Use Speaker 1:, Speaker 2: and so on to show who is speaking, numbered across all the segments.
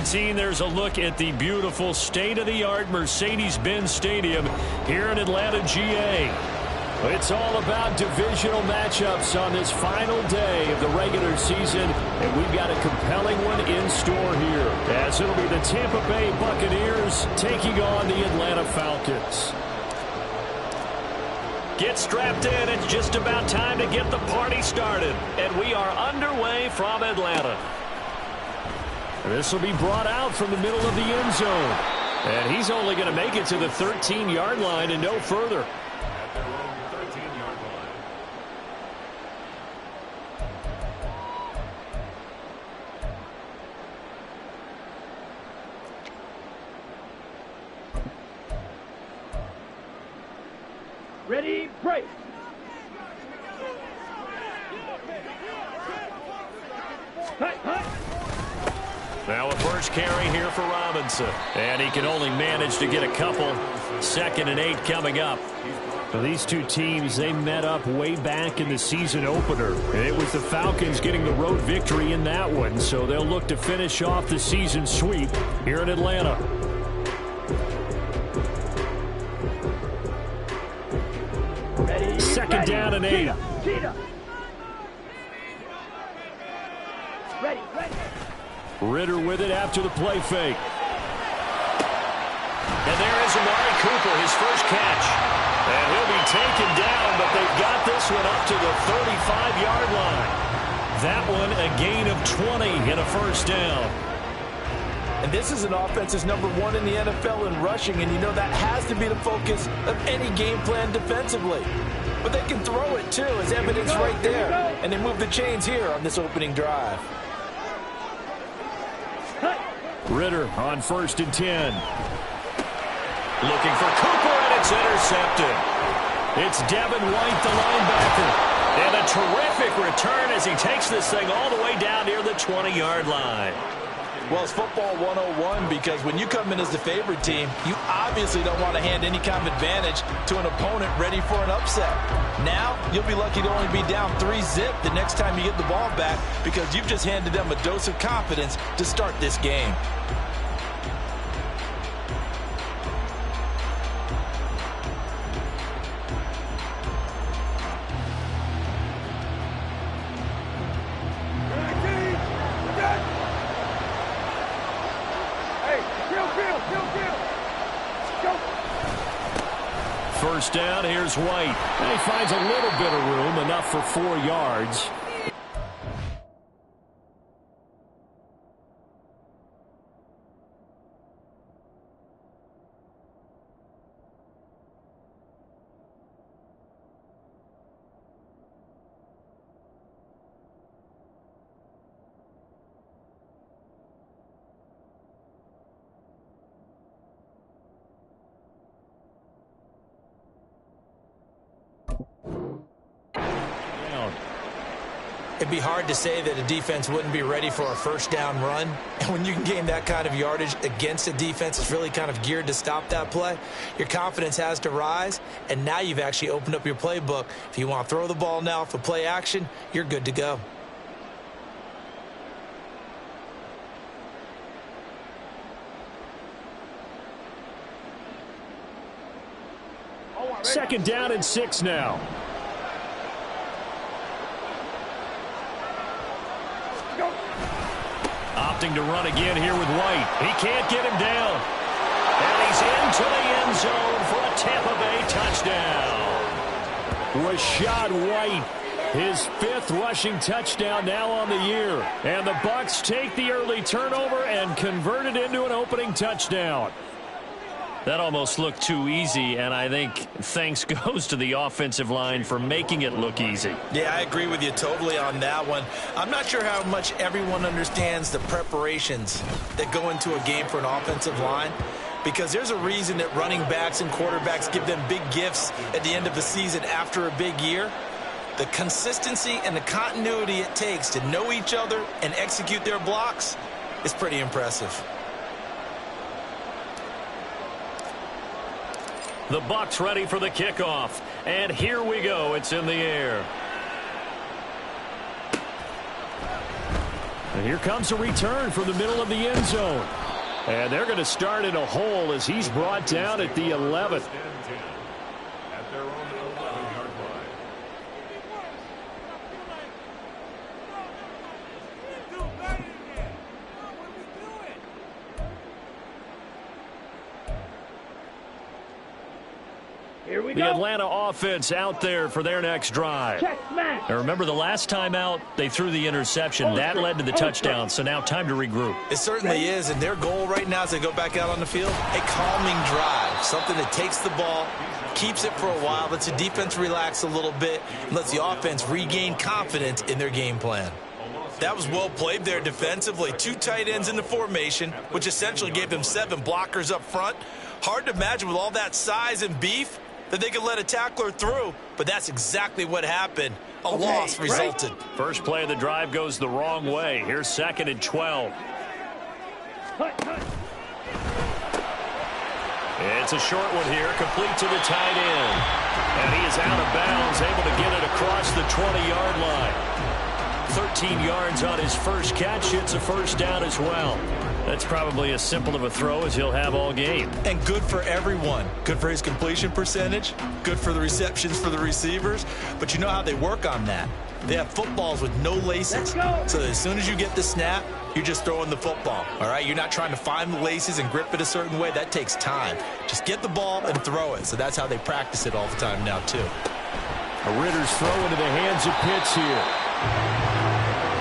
Speaker 1: 17, there's a look at the beautiful state-of-the-art Mercedes-Benz Stadium here in Atlanta, GA. It's all about divisional matchups on this final day of the regular season, and we've got a compelling one in store here, as it'll be the Tampa Bay Buccaneers taking on the Atlanta Falcons. Get strapped in. It's just about time to get the party started, and we are underway from Atlanta. This will be brought out from the middle of the end zone, and he's only going to make it to the 13-yard line and no further.
Speaker 2: Ready, break.
Speaker 1: Now a first carry here for Robinson. And he can only manage to get a couple. 2nd and 8 coming up. So these two teams, they met up way back in the season opener. And it was the Falcons getting the road victory in that one. So they'll look to finish off the season sweep here in Atlanta.
Speaker 2: Ready,
Speaker 1: 2nd down and 8.
Speaker 2: Ready.
Speaker 1: Ritter with it after the play fake. And there is Amari Cooper, his first catch. And he'll be taken down, but they've got this one up to the 35-yard line. That one a gain of 20 and a first down.
Speaker 3: And this is an offense that's #1 in the NFL in rushing, and you know that has to be the focus of any game plan defensively. But they can throw it, too, as evidence right there. And they move the chains here on this opening drive.
Speaker 1: Ritter on 1st and 10. Looking for Cooper, and it's intercepted. It's Devin White, the linebacker. And a terrific return as he takes this thing all the way down near the 20-yard line.
Speaker 3: Well, it's football 101 because when you come in as the favorite team, you obviously don't want to hand any kind of advantage to an opponent ready for an upset. Now, you'll be lucky to only be down 3-zip the next time you get the ball back because you've just handed them a dose of confidence to start this game.
Speaker 1: First down, here's White. And he finds a little bit of room, enough for 4 yards.
Speaker 3: It'd be hard to say that a defense wouldn't be ready for a first down run. And when you can gain that kind of yardage against a defense that's really kind of geared to stop that play, your confidence has to rise. And now you've actually opened up your playbook. If you want to throw the ball now for play action, you're good to go.
Speaker 1: Second down and 6 now. Opting to run again here with White. He can't get him down. And he's into the end zone for a Tampa Bay touchdown. Rachaad White, his 5th rushing touchdown now on the year. And the Bucs take the early turnover and convert it into an opening touchdown. That almost looked too easy, and I think thanks goes to the offensive line for making it look easy.
Speaker 3: Yeah, I agree with you totally on that one. I'm not sure how much everyone understands the preparations that go into a game for an offensive line, because there's a reason that running backs and quarterbacks give them big gifts at the end of the season after a big year. The consistency and the continuity it takes to know each other and execute their blocks is pretty impressive.
Speaker 1: The Bucs ready for the kickoff. And here we go. It's in the air. And here comes a return from the middle of the end zone. And they're going to start in a hole as he's brought down at the 11th.
Speaker 4: At their own 11-yard line.
Speaker 2: Here we
Speaker 1: The
Speaker 2: go.
Speaker 1: Atlanta offense out there for their next drive.
Speaker 2: Check, smash.
Speaker 1: Now remember, the last time out, they threw the interception. That led to the touchdown, so now time to regroup.
Speaker 3: It certainly is, and their goal right now as they go back out on the field, a calming drive, something that takes the ball, keeps it for a while, lets the defense relax a little bit, and lets the offense regain confidence in their game plan. That was well played there defensively. 2 tight ends in the formation, which essentially gave them 7 blockers up front. Hard to imagine with all that size and beef that they could let a tackler through, but that's exactly what happened. A loss resulted.
Speaker 1: First play of the drive goes the wrong way. Here's 2nd and 12. It's a short one here, complete to the tight end. And he is out of bounds, able to get it across the 20-yard line. 13 yards on his first catch. It's a first down as well. That's probably as simple of a throw as he'll have all game.
Speaker 3: And good for everyone. Good for his completion percentage. Good for the receptions for the receivers. But you know how they work on that. They have footballs with no laces. So as soon as you get the snap, you're just throwing the football. All right? You're not trying to find the laces and grip it a certain way. That takes time. Just get the ball and throw it. So that's how they practice it all the time now, too.
Speaker 1: A Ritter's throw into the hands of Pitts here.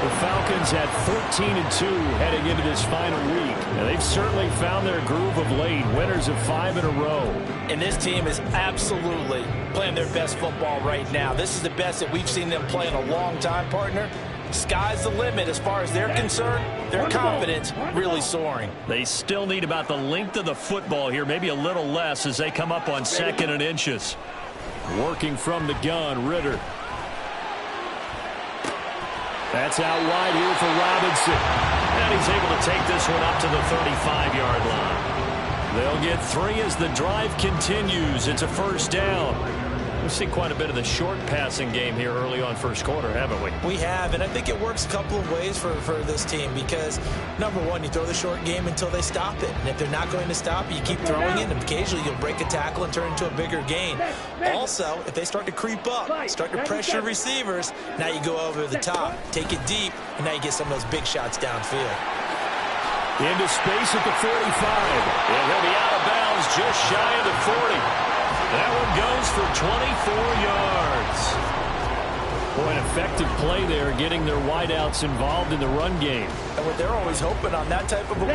Speaker 1: The Falcons at 14-2 heading into this final week. And they've certainly found their groove of late. Winners of 5 in a row.
Speaker 3: And this team is absolutely playing their best football right now. This is the best that we've seen them play in a long time, partner. Sky's the limit as far as they're concerned. Their confidence really soaring.
Speaker 1: They still need about the length of the football here, maybe a little less as they come up on 2nd and inches. Working from the gun, Ritter. That's out wide here for Robinson. And he's able to take this one up to the 35-yard line. They'll get 3 as the drive continues. It's a first down. We've seen quite a bit of the short passing game here early on first quarter, haven't we?
Speaker 3: We have, and I think it works a couple of ways for this team because, number one, you throw the short game until they stop it. And if they're not going to stop it, you keep throwing it, and occasionally you'll break a tackle and turn it into a bigger gain. Also, if they start to creep up, start to pressure receivers, now you go over the top, take it deep, and now you get some of those big shots downfield.
Speaker 1: Into space at the 45. And he'll be out of bounds just shy of the 40. That one goes for 24 yards. Boy, an effective play there, getting their wideouts involved in the run game.
Speaker 3: And what they're always hoping on that type of a play,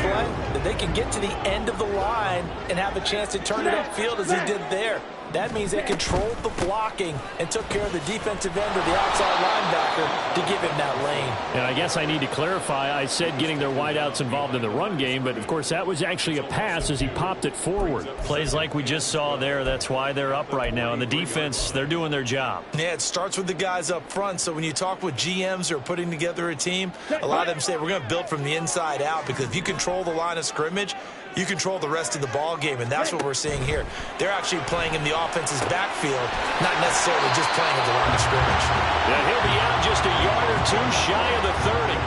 Speaker 3: that they can get to the end of the line and have a chance to turn it upfield as he did there. That means they controlled the blocking and took care of the defensive end of the outside linebacker to give him that lane.
Speaker 1: And I guess I need to clarify, I said getting their wideouts involved in the run game, but of course that was actually a pass as he popped it forward. Plays like we just saw there, that's why they're up right now. And the defense, they're doing their job.
Speaker 3: Yeah, it starts with the guys up front. So when you talk with GMs who are putting together a team, a lot of them say we're going to build from the inside out, because if you control the line of scrimmage, you control the rest of the ball game, and that's what we're seeing here. They're actually playing in the offense's backfield, not necessarily just playing at the line of scrimmage.
Speaker 1: Yeah, he'll be out just a yard or two shy of the 30.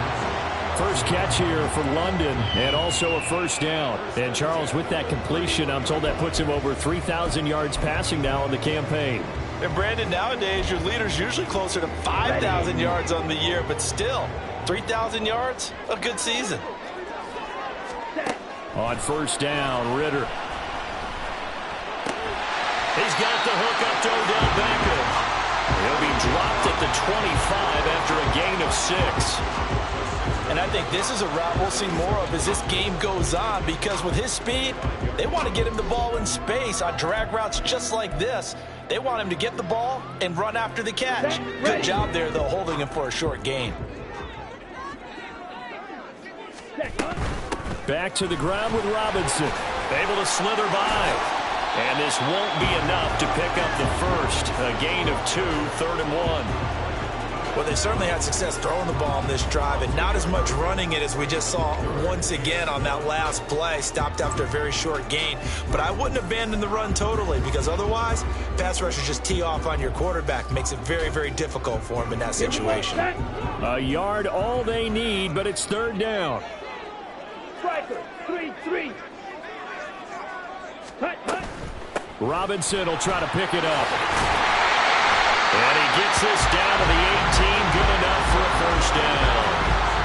Speaker 1: First catch here for London, and also a first down. And Charles, with that completion, I'm told that puts him over 3,000 yards passing now in the campaign.
Speaker 3: And Brandon, nowadays your leader's usually closer to 5,000 yards on the year, but still, 3,000 yards, a good season.
Speaker 1: On first down, Ritter. He's got the hook up to Odell Beckham. He'll be dropped at the 25 after a gain of 6.
Speaker 3: And I think this is a route we'll see more of as this game goes on, because with his speed, they want to get him the ball in space on drag routes just like this. They want him to get the ball and run after the catch. Good job there, though, holding him for a short gain.
Speaker 1: Back to the ground with Robinson. Able to slither by. And this won't be enough to pick up the first. A gain of 2, 3rd and 1.
Speaker 3: Well, they certainly had success throwing the ball on this drive and not as much running it as we just saw once again on that last play. Stopped after a very short gain. But I wouldn't abandon the run totally because otherwise, pass rushers just tee off on your quarterback. Makes it very, very difficult for him in that situation.
Speaker 1: A yard all they need, but it's third down.
Speaker 2: Striker, 3-3. Hut.
Speaker 1: Robinson will try to pick it up. And he gets this down to the 18, good enough for a first down.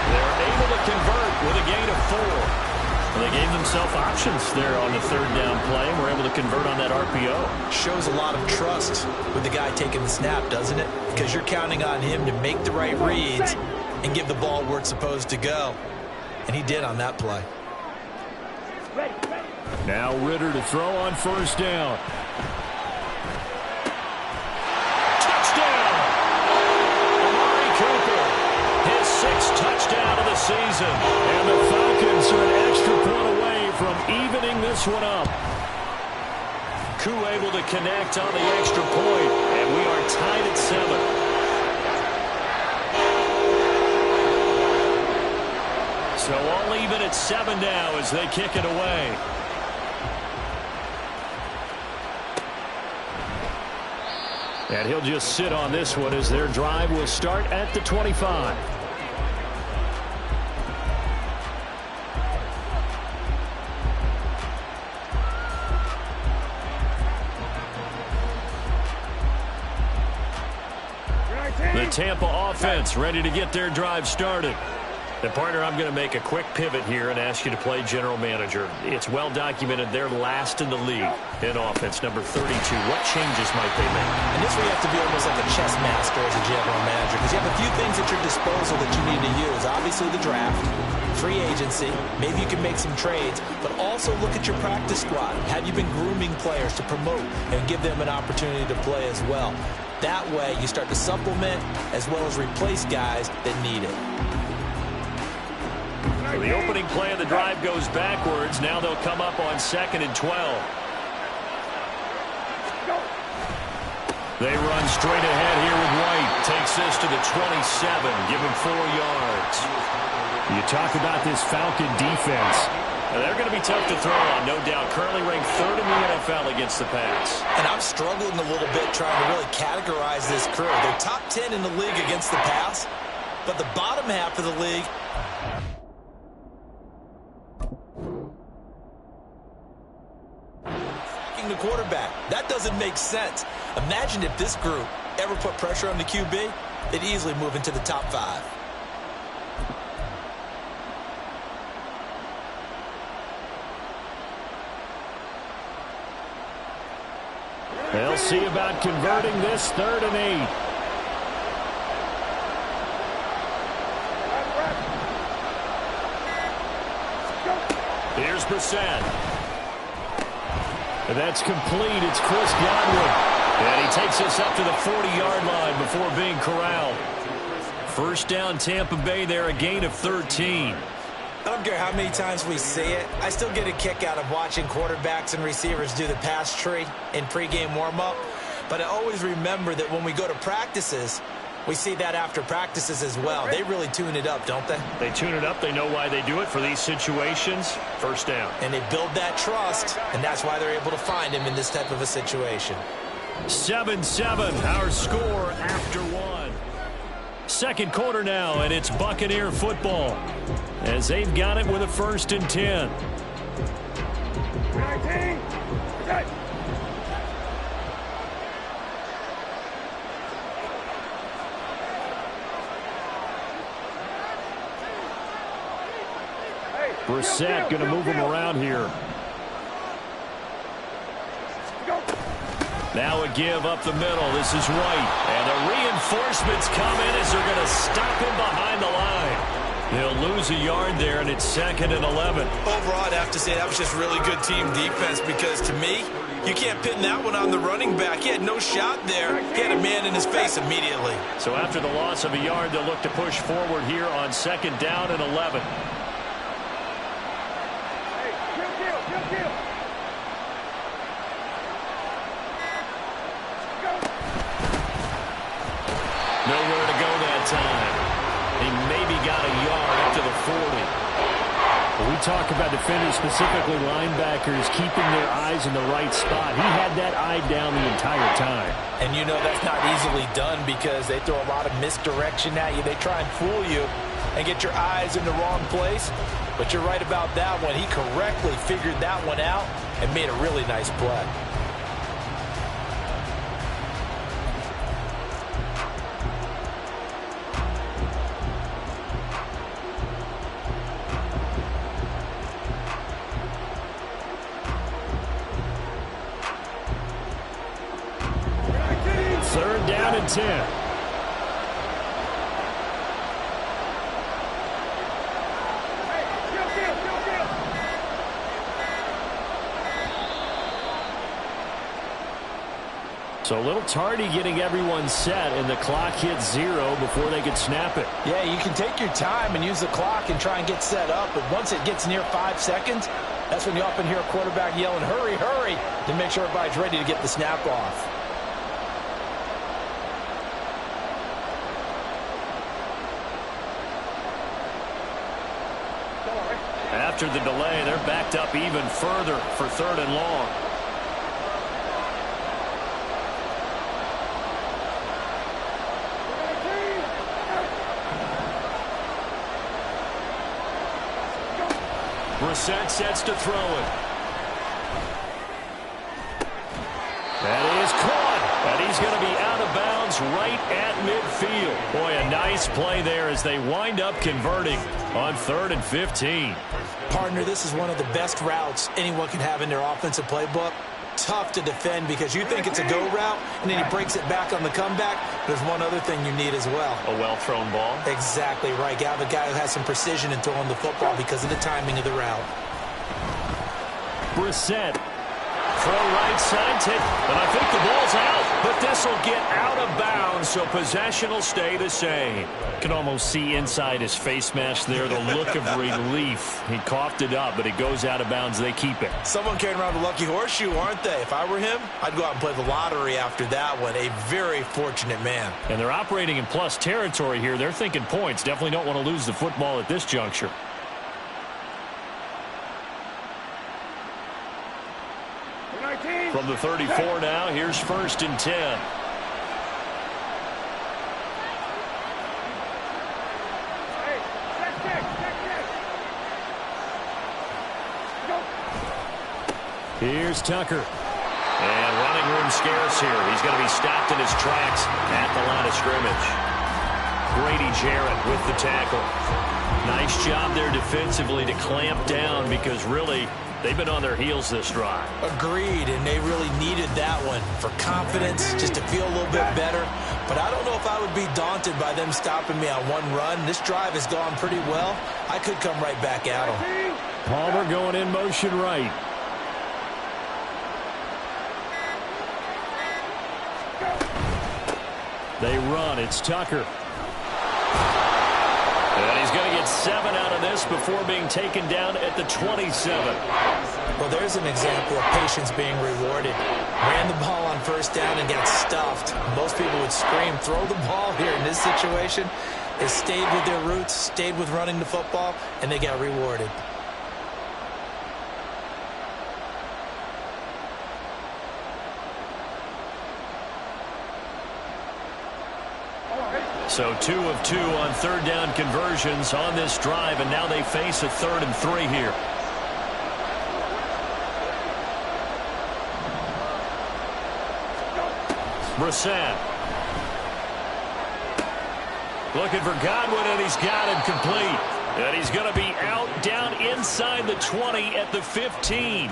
Speaker 1: They're able to convert with a gain of 4. Well, they gave themselves options there on the third down play and were able to convert on that RPO.
Speaker 3: Shows a lot of trust with the guy taking the snap, doesn't it? Because you're counting on him to make the right reads and give the ball where it's supposed to go. And he did on that play.
Speaker 2: Ready.
Speaker 1: Now Ritter to throw on first down. Touchdown! Amari Cooper, his 6th touchdown of the season. And the Falcons are an extra point away from evening this one up. Koo able to connect on the extra point, and we are tied at 7. So all even at 7 now as they kick it away. And he'll just sit on this one as their drive will start at the 25. The Tampa offense ready to get their drive started. And partner, I'm going to make a quick pivot here and ask you to play general manager. It's well documented they're last in the league in offense, number 32. What changes might they make?
Speaker 3: And this way you have to be almost like a chess master as a general manager because you have a few things at your disposal that you need to use. Obviously the draft, free agency, maybe you can make some trades, but also look at your practice squad. Have you been grooming players to promote and give them an opportunity to play as well? That way you start to supplement as well as replace guys that need it.
Speaker 1: So the opening play of the drive goes backwards. Now they'll come up on 2nd and 12. They run straight ahead here with White. Takes this to the 27. Give him 4 yards. You talk about this Falcon defense. Now, they're going to be tough to throw on, no doubt. Currently ranked 3rd in the NFL against the pass.
Speaker 3: And I'm struggling a little bit trying to really categorize this crew. They're top 10 in the league against the pass, but the bottom half of the league the quarterback. That doesn't make sense. Imagine if this group ever put pressure on the QB, they'd easily move into the top 5.
Speaker 1: They'll see about converting this 3rd and 8. Here's Brissett. And that's complete. It's Chris Godwin. And he takes us up to the 40-yard line before being corralled. First down, Tampa Bay there, a gain of 13.
Speaker 3: I don't care how many times we see it. I still get a kick out of watching quarterbacks and receivers do the pass tree in pregame warm-up. But I always remember that when we go to practices, we see that after practices as well. They really tune it up, don't they?
Speaker 1: They tune it up. They know why they do it for these situations. First down.
Speaker 3: And they build that trust, and that's why they're able to find him in this type of a situation.
Speaker 1: 7-7, our score after 1. Second quarter now, and it's Buccaneer football as they've got it with a 1st and 10. Brissett going to move him around here. Now a give up the middle. This is White. And the reinforcements come in as they're going to stop him behind the line. They'll lose a yard there, and it's 2nd and 11.
Speaker 3: Overall, I'd have to say that was just really good team defense because, to me, you can't pin that one on the running back. He had no shot there. He had a man in his face immediately.
Speaker 1: So after the loss of a yard, they'll look to push forward here on 2nd down and 11. Nowhere to go that about a yard up to the 40.
Speaker 5: When we talk about defenders, specifically linebackers, keeping their eyes in the right spot. He had that eye down the entire time.
Speaker 3: And you know that's not easily done because they throw a lot of misdirection at you. They try and fool you and get your eyes in the wrong place. But you're right about that one. He correctly figured that one out and made a really nice play.
Speaker 5: Third down and 10. So a little tardy getting everyone set, and the clock hits 0 before they could snap it.
Speaker 3: Yeah, you can take your time and use the clock and try and get set up, but once it gets near 5 seconds, that's when you often hear a quarterback yelling, hurry, hurry, to make sure everybody's ready to get the snap off.
Speaker 1: After the delay, they're backed up even further for 3rd and long. Brissett sets to throw it. That is caught. And he's going to be out of bounds right at midfield. Boy, a nice play there as they wind up converting on 3rd and 15.
Speaker 3: Partner, this is one of the best routes anyone can have in their offensive playbook. Tough to defend because you think it's a go route, and then he breaks it back on the comeback. There's one other thing you need as well.
Speaker 1: A well-thrown ball.
Speaker 3: Exactly right. You have a guy who has some precision in throwing the football because of the timing of the route.
Speaker 5: Brissett.
Speaker 1: Throw right side, but I think the ball's out. But this will get out of bounds, so possession will stay the same.
Speaker 5: Can almost see inside his face mask there, the look of relief. He coughed it up, but it goes out of bounds. They keep it.
Speaker 3: Someone carrying around a lucky horseshoe, aren't they? If I were him, I'd go out and play the lottery after that one. A very fortunate man.
Speaker 5: And they're operating in plus territory here. They're thinking points. Definitely don't want to lose the football at this juncture.
Speaker 1: From the 34 now, here's 1st and 10.
Speaker 5: Here's Tucker.
Speaker 1: And running room scarce here. He's going to be stopped in his tracks at the line of scrimmage. Grady Jarrett with the tackle.
Speaker 5: Nice job there defensively to clamp down because really they've been on their heels this drive.
Speaker 3: Agreed, and they really needed that one for confidence, just to feel a little bit better. But I don't know if I would be daunted by them stopping me on one run. This drive has gone pretty well. I could come right back at them.
Speaker 5: Palmer going in motion right. They run. It's Tucker.
Speaker 1: And he's going to get 7 out of this before being taken down at the 27.
Speaker 3: Well, there's an example of patience being rewarded. Ran the ball on 1st down and got stuffed. Most people would scream, throw the ball here. In this situation, they stayed with their roots, stayed with running the football, and they got rewarded.
Speaker 5: So 2 of 2 on 3rd down conversions on this drive, and now they face a 3rd and 3 here. Brissett. Looking for Godwin, and he's got him complete. And he's going to be out down inside the 20 at the 15.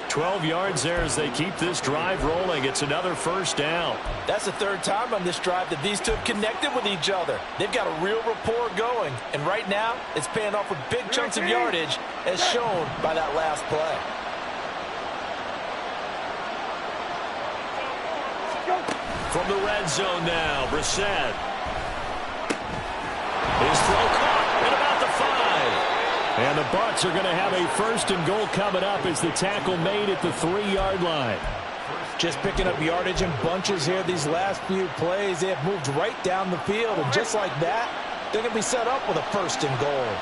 Speaker 5: 12 yards there as they keep this drive rolling. It's another 1st down.
Speaker 3: That's the 3rd time on this drive that these two have connected with each other. They've got a real rapport going. And right now, it's paying off with big chunks of yardage as shown by that last play.
Speaker 1: From the red zone now, Brissett. His throw caught at about the 5.
Speaker 5: And the Bucs are going to have a 1st and goal coming up as the tackle made at the 3-yard line.
Speaker 3: Just picking up yardage in bunches here these last few plays. They have moved right down the field, and just like that, they're going to be set up with a 1st and goal.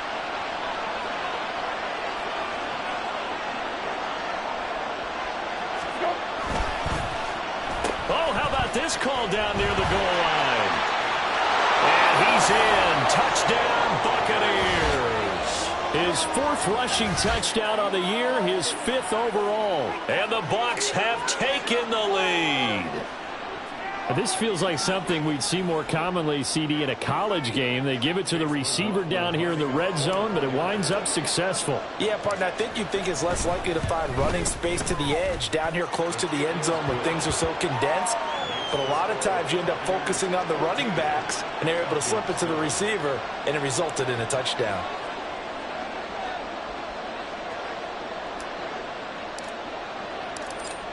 Speaker 5: Oh, how about this call down near the goal line? And he's in. Touchdown, Buccaneers. His 4th rushing touchdown on the year, his 5th overall. And the Bucs have taken the lead. This feels like something we'd see more commonly, CD, in a college game. They give it to the receiver down here in the red zone, but it winds up successful.
Speaker 3: Yeah, partner, I think you'd think it's less likely to find running space to the edge down here close to the end zone where things are so condensed. But a lot of times you end up focusing on the running backs, and they're able to slip it to the receiver, and it resulted in a touchdown.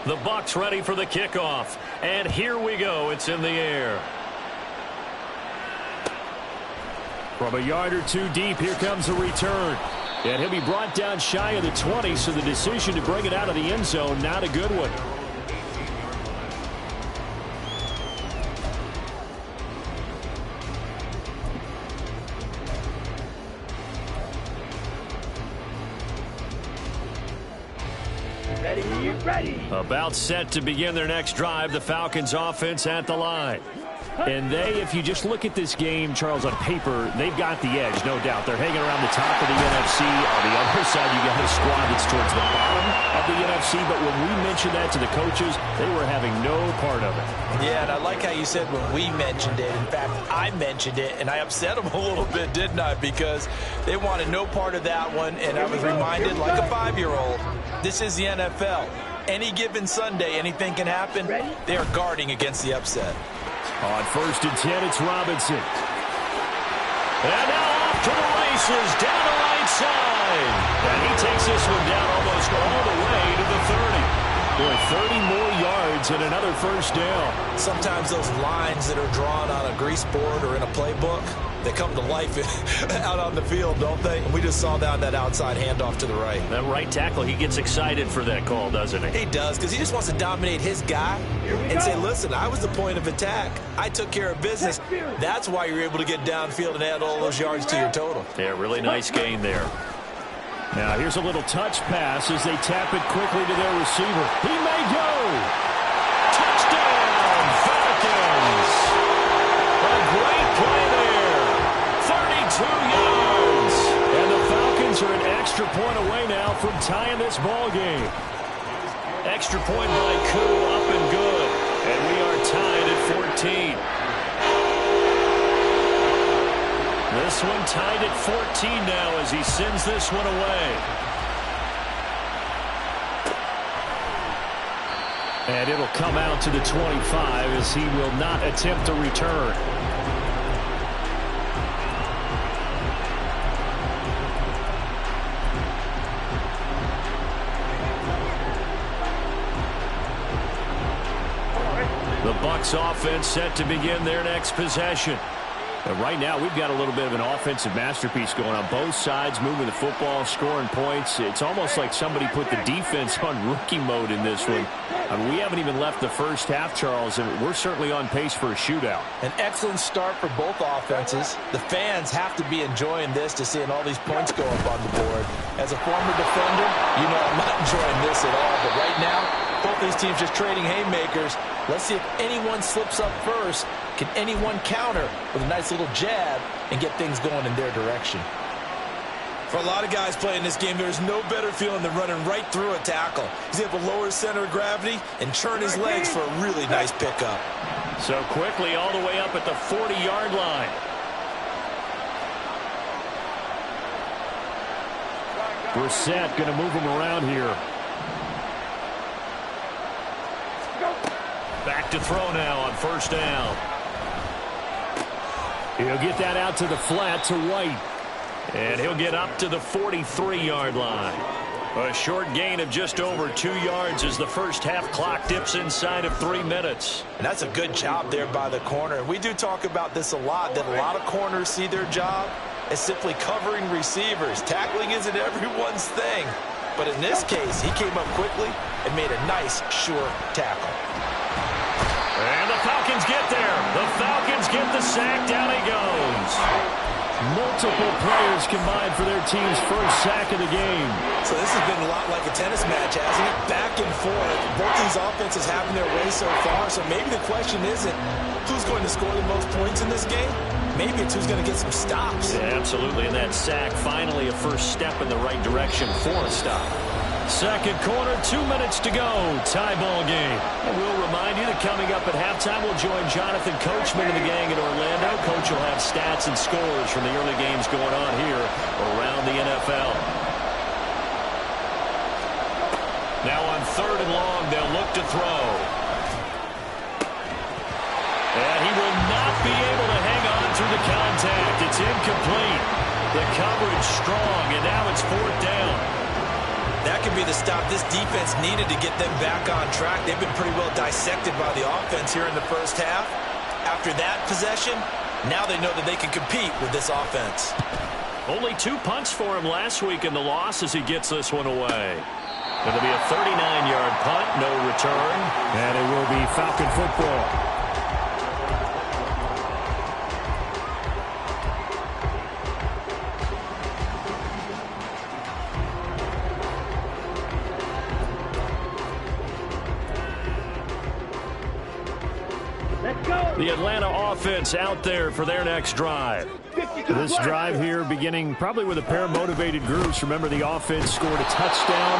Speaker 5: The Bucs ready for the kickoff. And here we go. It's in the air. From a yard or 2 deep, here comes a return. And he'll be brought down shy of the 20, so the decision to bring it out of the end zone, not a good one.
Speaker 2: Ready.
Speaker 5: About set to begin their next drive, the Falcons offense at the line. And they, if you just look at this game, Charles, on paper, they've got the edge, no doubt. They're hanging around the top of the NFC. On the other side, you got a squad that's towards the bottom of the NFC. But when we mentioned that to the coaches, they were having no part of it.
Speaker 3: Yeah, and I like how you said when we mentioned it. In fact, I mentioned it, and I upset them a little bit, didn't I? Because they wanted no part of that one, and I was reminded, like a 5-year-old, this is the NFL. Any given Sunday, anything can happen. They are guarding against the upset.
Speaker 5: On 1st and 10, it's Robinson. And now off to the races, down the right side. And he takes this one down almost all the way to the 30. Boy, 30 more yards and another 1st down.
Speaker 3: Sometimes those lines that are drawn on a grease board or in a playbook, they come to life out on the field, don't they? And we just saw that outside handoff to the right.
Speaker 5: That right tackle, he gets excited for that call, doesn't he?
Speaker 3: He does, because he just wants to dominate his guy and say, listen, I was the point of attack. I took care of business. That's why you're able to get downfield and add all those yards to your total.
Speaker 5: Yeah, really nice gain there. Now here's a little touch pass as they tap it quickly to their receiver. He may go. Touchdown, Falcons. A great play there. 32 yards. And the Falcons are an extra point away now from tying this ball game. Extra point by Koo, up and good. And we are tied at 14. This one tied at 14 now as he sends this one away. And it'll come out to the 25 as he will not attempt to return. The Bucs offense set to begin their next possession. And right now, we've got a little bit of an offensive masterpiece going on both sides, moving the football, scoring points. It's almost like somebody put the defense on rookie mode in this one. I mean, we haven't even left the first half, Charles, and we're certainly on pace for a shootout.
Speaker 3: An excellent start for both offenses. The fans have to be enjoying this to seeing all these points go up on the board. As a former defender, you know I'm not enjoying this at all. But right now, both these teams just trading haymakers. Let's see if anyone slips up first. Can anyone counter with a nice little jab and get things going in their direction? For a lot of guys playing this game, there's no better feeling than running right through a tackle. He's able to lower his center of gravity and churn his legs for a really nice pickup.
Speaker 5: So quickly all the way up at the 40-yard line. Brissett going to move him around here. Back to throw now on 1st down. He'll get that out to the flat to White. And he'll get up to the 43-yard line. A short gain of just over 2 yards as the first half clock dips inside of 3 minutes.
Speaker 3: And that's a good job there by the corner. We do talk about this a lot, that a lot of corners see their job as simply covering receivers. Tackling isn't everyone's thing. But in this case, he came up quickly and made a nice, sure tackle.
Speaker 5: And the Falcons get there. The Falcons get the sack. Down he goes. Multiple players combined for their team's first sack of the game.
Speaker 3: So this has been a lot like a tennis match, hasn't it? Back and forth. Both these offenses having their way so far. So maybe the question isn't who's going to score the most points in this game. Maybe it's who's going to get some stops.
Speaker 5: Yeah, absolutely. And that sack, finally a first step in the right direction for a stop. Second quarter, 2 minutes to go. Tie ball game. And we'll remind you that coming up at halftime, we'll join Jonathan Coachman and the gang in Orlando. Coach will have stats and scores from the early games going on here around the NFL. Now on 3rd and long, they'll look to throw. And he will not be able to hang on through the contact. It's incomplete. The coverage strong, and now it's 4th down.
Speaker 3: That could be the stop this defense needed to get them back on track. They've been pretty well dissected by the offense here in the first half. After that possession, now they know that they can compete with this offense.
Speaker 5: Only 2 punts for him last week in the loss as he gets this one away. It'll be a 39-yard punt, no return, and it will be Falcon football. The Atlanta offense out there for their next drive. This drive here beginning probably with a pair of motivated groups. Remember, the offense scored a touchdown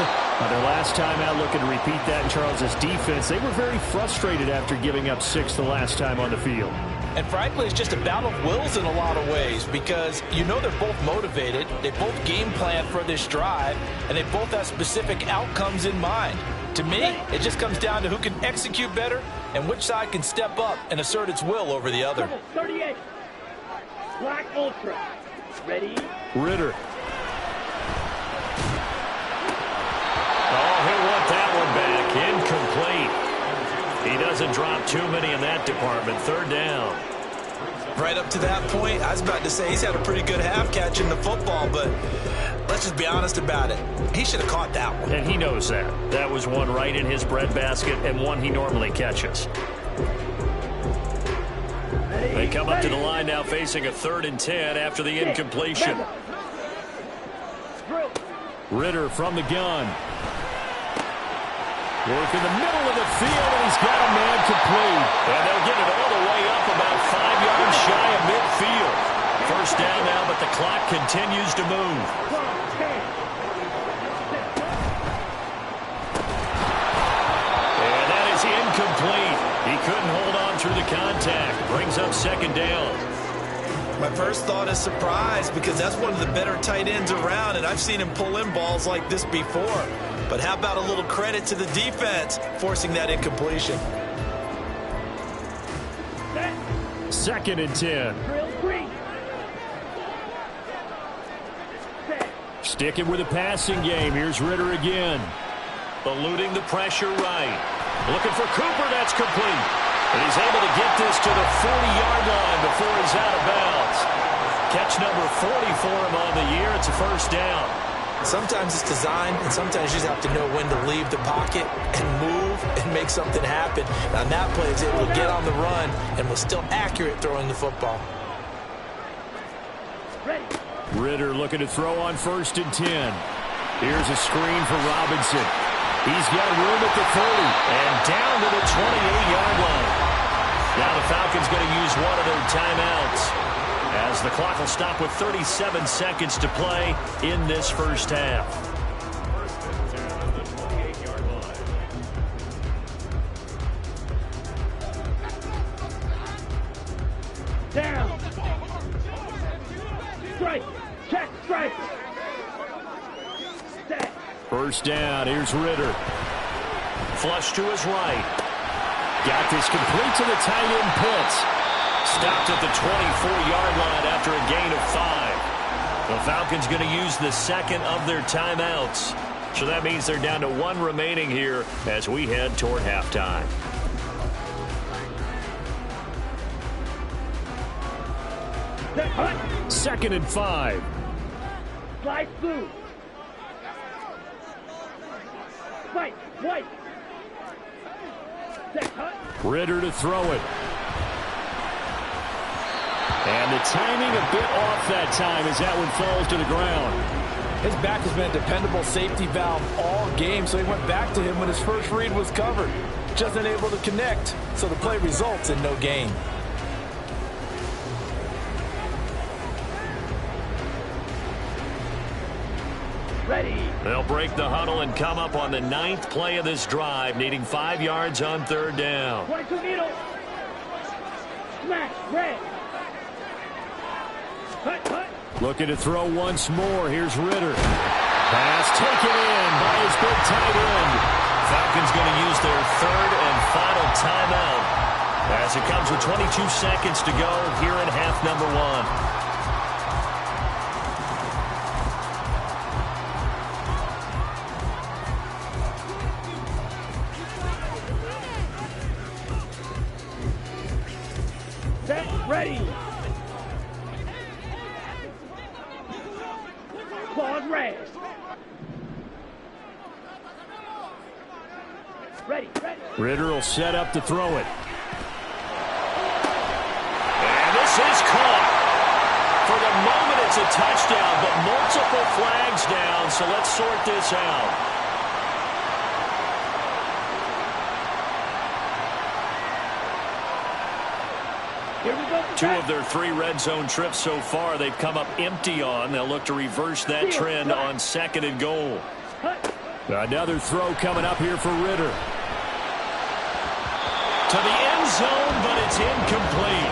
Speaker 5: their last time out, looking to repeat that in Charles's defense. They were very frustrated after giving up 6 the last time on the field.
Speaker 3: And frankly, it's just a battle of wills in a lot of ways because you know they're both motivated. They both game plan for this drive, and they both have specific outcomes in mind. To me, it just comes down to who can execute better and which side can step up and assert its will over the other.
Speaker 2: 38. Black Ultra. Ready?
Speaker 5: Ritter. Oh, he'll want that one back. Incomplete. He doesn't drop too many in that department. 3rd down.
Speaker 3: Right up to that point, I was about to say he's had a pretty good half catching the football, but let's just be honest about it. He should have caught that one.
Speaker 5: And he knows that. That was one right in his breadbasket and one he normally catches. They come up to the line now facing a 3rd and 10 after the incompletion. Ritter from the gun. Work in the middle of the field, and he's got a man complete. And they'll get it all the way up about 5 yards shy of midfield. First down now, but the clock continues to move. And that is incomplete. He couldn't hold on through the contact. Brings up 2nd down.
Speaker 3: My first thought is surprise because that's one of the better tight ends around, and I've seen him pull in balls like this before. But how about a little credit to the defense forcing that incompletion?
Speaker 5: 2nd and 10. Sticking with the passing game. Here's Ritter again. Eluding the pressure right. Looking for Cooper. That's complete. And he's able to get this to the 40-yard line before he's out of bounds. Catch number 40 for him on the year. It's a first down.
Speaker 3: Sometimes it's design, and sometimes you just have to know when to leave the pocket and move and make something happen. On that play, he's able to get on the run and was still accurate throwing the football.
Speaker 5: Ritter looking to throw on 1st and 10. Here's a screen for Robinson. He's got room at the 30 and down to the 28-yard line. Now the Falcons going to use one of their timeouts as the clock will stop with 37 seconds to play in this first half.
Speaker 2: Down. Strike. Check. Strike. Set.
Speaker 5: First down. Here's Ritter. Flush to his right. Got this complete to the tight end Pitts. Stopped at the 24-yard line after a gain of 5. The Falcons going to use the 2nd of their timeouts. So that means they're down to 1 remaining here as we head toward halftime. Second and 5.
Speaker 2: Slide through. Fight. White. Set. Hut.
Speaker 5: Ritter to throw it. And the timing a bit off that time as that one falls to the ground.
Speaker 3: His back has been a dependable safety valve all game, so he went back to him when his first read was covered. Just unable to connect, so the play results in no gain.
Speaker 2: Ready.
Speaker 5: They'll break the huddle and come up on the 9th play of this drive, needing 5 yards on 3rd down.
Speaker 2: 22 needle. Smash. Red. Hut, hut.
Speaker 5: Looking to throw once more. Here's Ritter. Pass taken in by his big tight end. Falcons going to use their 3rd and final timeout as it comes with 22 seconds to go here in half number 1.
Speaker 2: Ready. Claws red. Ready, ready.
Speaker 5: Ritter will set up to throw it. And this is caught. For the moment, it's a touchdown, but multiple flags down, so let's sort this out.
Speaker 2: Here we go.
Speaker 5: 2 of their 3 red zone trips so far they've come up empty on. They'll look to reverse that trend on 2nd and goal. Another throw coming up here for Ritter. To the end zone, but it's incomplete.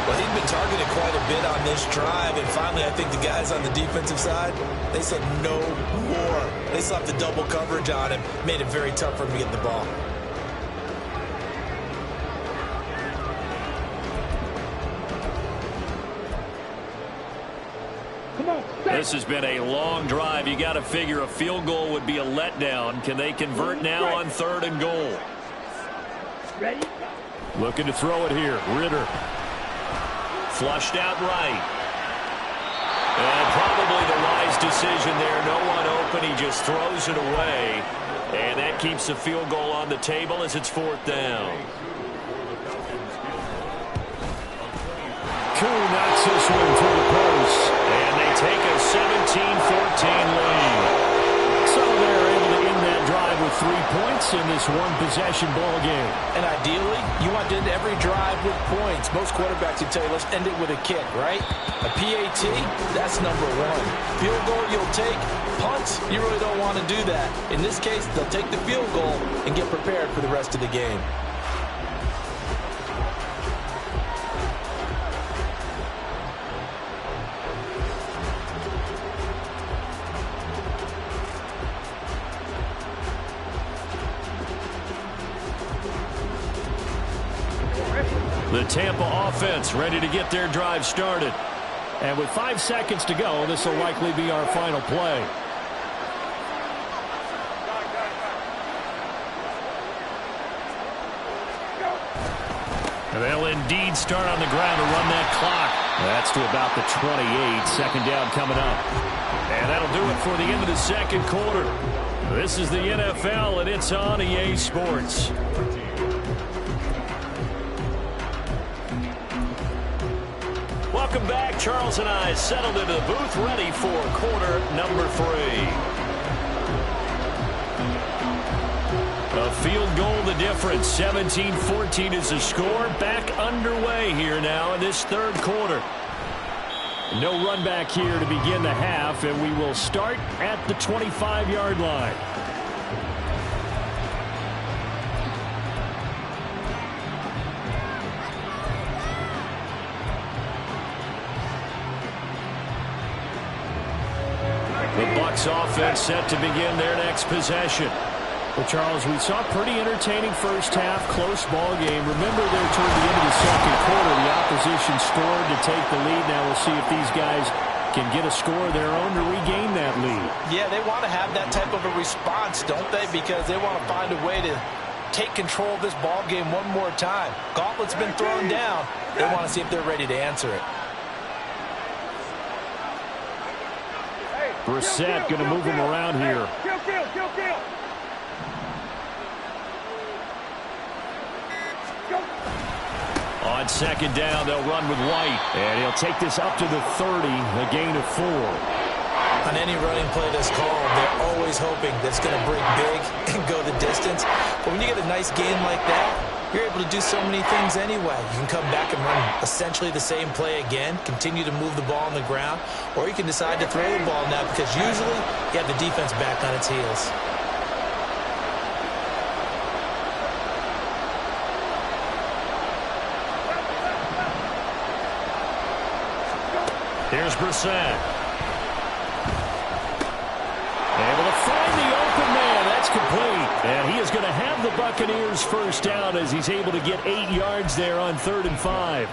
Speaker 3: Well, he's been targeted quite a bit on this drive, and finally I think the guys on the defensive side, they said no more. They slapped the double coverage on him, made it very tough for him to get the ball.
Speaker 5: This has been a long drive. You got to figure a field goal would be a letdown. Can they convert now on 3rd and goal?
Speaker 2: Ready?
Speaker 5: Looking to throw it here. Ritter. Flushed out right. And probably the wise decision there. No one open. He just throws it away. And that keeps the field goal on the table as it's 4th down. Koo knocks this one through the post. And they take a 17-14 lead. So they're able to end that drive with 3 points in this one-possession ball game.
Speaker 3: And ideally, you want to end every drive with points. Most quarterbacks would tell you, let's end it with a kick, right? A PAT, that's number 1. Field goal you'll take. Punts, you really don't want to do that. In this case, they'll take the field goal and get prepared for the rest of the game.
Speaker 5: The Tampa offense ready to get their drive started. And with 5 seconds to go, this will likely be our final play. And they'll indeed start on the ground to run that clock. That's to about the 28. 2nd down coming up. And that'll do it for the end of the 2nd quarter. This is the NFL, and it's on EA Sports. Welcome back. Charles and I settled into the booth, ready for quarter number 3. A field goal the difference. 17-14 is the score. Back underway here now in this 3rd quarter. No run back here to begin the half, and we will start at the 25-yard line. The Bucs offense set to begin their next possession. Well, Charles, we saw a pretty entertaining first half, close ball game. Remember there toward the end of the 2nd quarter, the opposition scored to take the lead. Now we'll see if these guys can get a score of their own to regain that lead.
Speaker 3: Yeah, they want to have that type of a response, don't they? Because they want to find a way to take control of this ball game one more time. Gauntlet's been thrown down. They want to see if they're ready to answer it.
Speaker 5: Brissett going to move him around here.
Speaker 2: Kill.
Speaker 5: On On second down, they'll run with White. And he'll take this up to the 30, a gain of 4.
Speaker 3: On any running play that's called, they're always hoping that it's going to break big and go the distance. But when you get a nice gain like that, you're able to do so many things anyway. You can come back and run essentially the same play again, continue to move the ball on the ground, or you can decide to throw the ball now because usually you have the defense back on its heels.
Speaker 5: Here's Brissett. Able to find the open man. That's complete. And he is going to have the Buccaneers first down as he's able to get 8 yards there on 3rd and 5.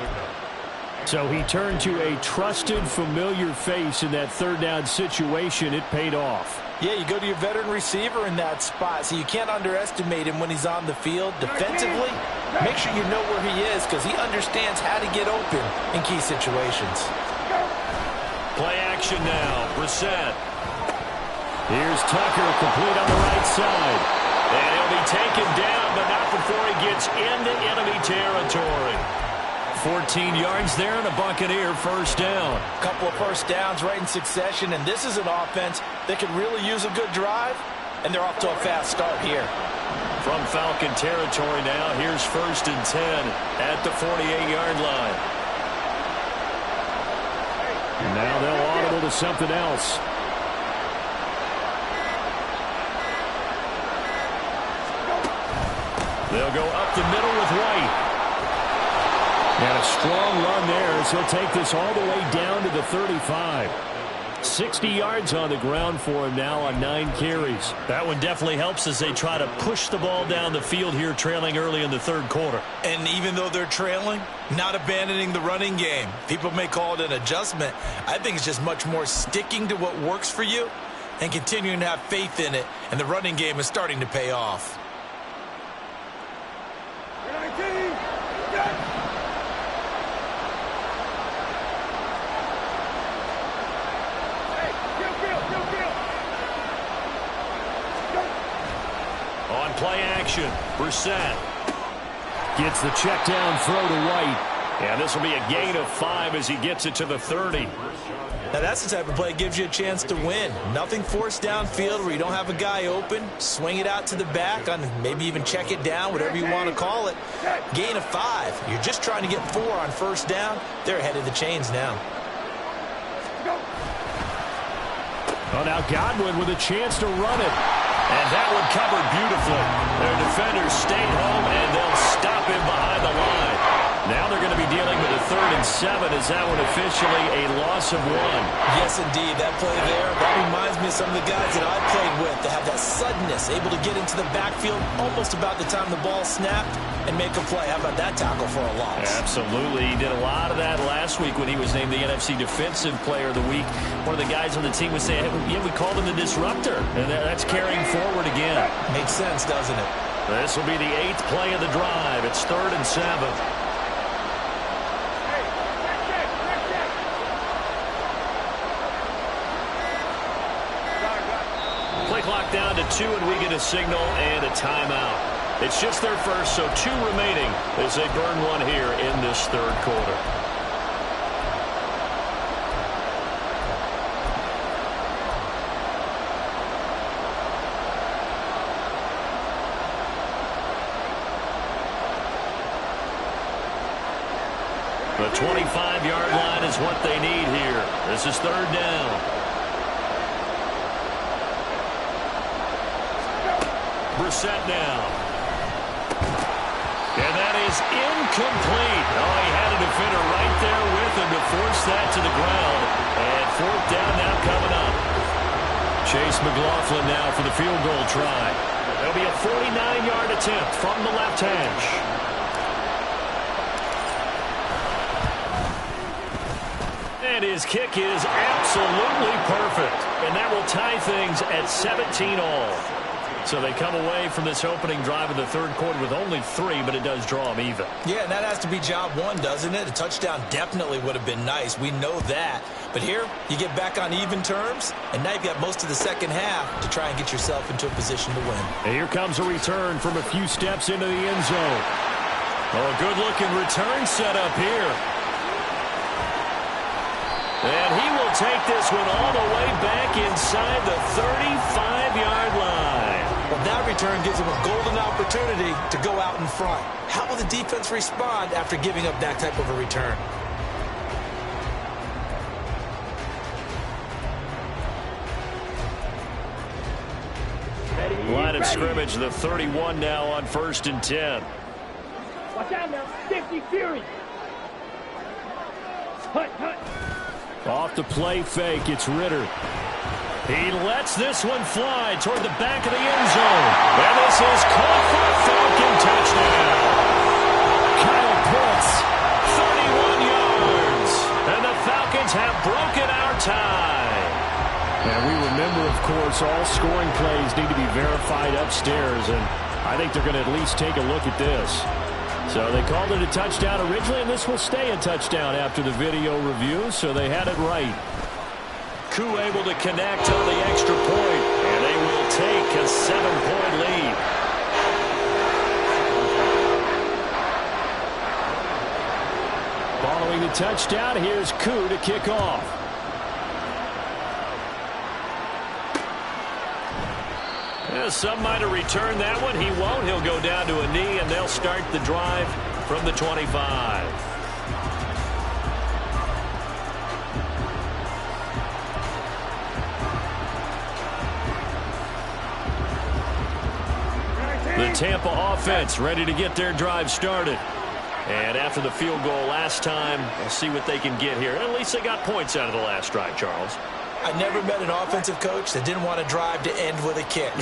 Speaker 5: So he turned to a trusted, familiar face in that 3rd down situation. It paid off.
Speaker 3: Yeah, you go to your veteran receiver in that spot, so you can't underestimate him when he's on the field. Defensively, make sure you know where he is because he understands how to get open in key situations.
Speaker 5: Play action now. Brissett. Here's Tucker, complete on the right side. And he'll be taken down, but not before he gets into enemy territory. 14 yards there and a Buccaneer first down.
Speaker 3: A couple of first downs right in succession, and this is an offense that could really use a good drive, and they're off to a fast start here.
Speaker 5: From Falcon territory now, here's 1st and 10 at the 48-yard line. And now they'll audible to something else. They'll go up the middle with White. And a strong run there as he'll take this all the way down to the 35. 60 yards on the ground for him now on 9 carries. That one definitely helps as they try to push the ball down the field here, trailing early in the 3rd quarter.
Speaker 3: And even though they're trailing, not abandoning the running game. People may call it an adjustment. I think it's just much more sticking to what works for you and continuing to have faith in it. And the running game is starting to pay off.
Speaker 5: On play action, Brissett gets the check down throw to White. And this will be a gain of 5 as he gets it to the 30.
Speaker 3: Now that's the type of play that gives you a chance to win. Nothing forced downfield where you don't have a guy open. Swing it out to the back on maybe even check it down, whatever you want to call it. Gain of 5. You're just trying to get 4 on first down. They're ahead of the chains now.
Speaker 5: Oh, now Godwin with a chance to run it. And that one covered beautifully. Their defenders stayed home, and they'll stop him behind the line. Now they're going to be dealing with a 3rd and 7. Is that one officially a loss of 1?
Speaker 3: Yes, indeed. That play there, that reminds me of some of the guys that I played with that have that suddenness, able to get into the backfield almost about the time the ball snapped and make a play. How about that tackle for a loss?
Speaker 5: Absolutely. He did a lot of that last week when he was named the NFC Defensive Player of the Week. One of the guys on the team was saying, yeah, we called him the disruptor. And that's carrying forward again.
Speaker 3: Makes sense, doesn't it?
Speaker 5: This will be the 8th play of the drive. It's 3rd and 7. Play clock down to 2, and we get a signal and a timeout. It's just their first, so 2 remaining as they burn one here in this 3rd quarter. The 25-yard line is what they need here. This is 3rd down. Brissett now. And that is incomplete. Oh, he had a defender right there with him to force that to the ground. And 4th down now coming up. Chase McLaughlin now for the field goal try. There'll be a 49-yard attempt from the left hash. And his kick is absolutely perfect. And that will tie things at 17 all. So they come away from this opening drive in the 3rd quarter with only 3, but it does draw them even.
Speaker 3: Yeah, and that has to be job 1, doesn't it? A touchdown definitely would have been nice. We know that. But here, you get back on even terms, and now you've got most of the second half to try and get yourself into a position to win.
Speaker 5: And here comes a return from a few steps into the end zone. Oh, good-looking return set up here. And he will take this one all the way back inside the 35-yard line.
Speaker 3: Well, that return gives him a golden opportunity to go out in front. How will the defense respond after giving up that type of a return?
Speaker 5: Line of scrimmage, the 31 now on 1st and 10.
Speaker 2: Watch out now. 50 Fury. Hut, hut.
Speaker 5: Off the play fake, it's Ritter. He lets this one fly toward the back of the end zone. And this is caught for a Falcon touchdown. Kyle Pitts, 31 yards. And the Falcons have broken our tie. And we remember, of course, all scoring plays need to be verified upstairs. And I think they're going to at least take a look at this. So they called it a touchdown originally, and this will stay a touchdown after the video review, so they had it right. Koo able to connect on the extra point, and they will take a 7-point lead. Following the touchdown, here's Koo to kick off. Yeah, some might have returned that one. He won't. He'll go down to a knee, and they'll start the drive from the 25. The Tampa offense ready to get their drive started. And after the field goal last time, we'll see what they can get here. At least they got points out of the last drive, Charles.
Speaker 3: I never met an offensive coach that didn't want to drive to end with a kick.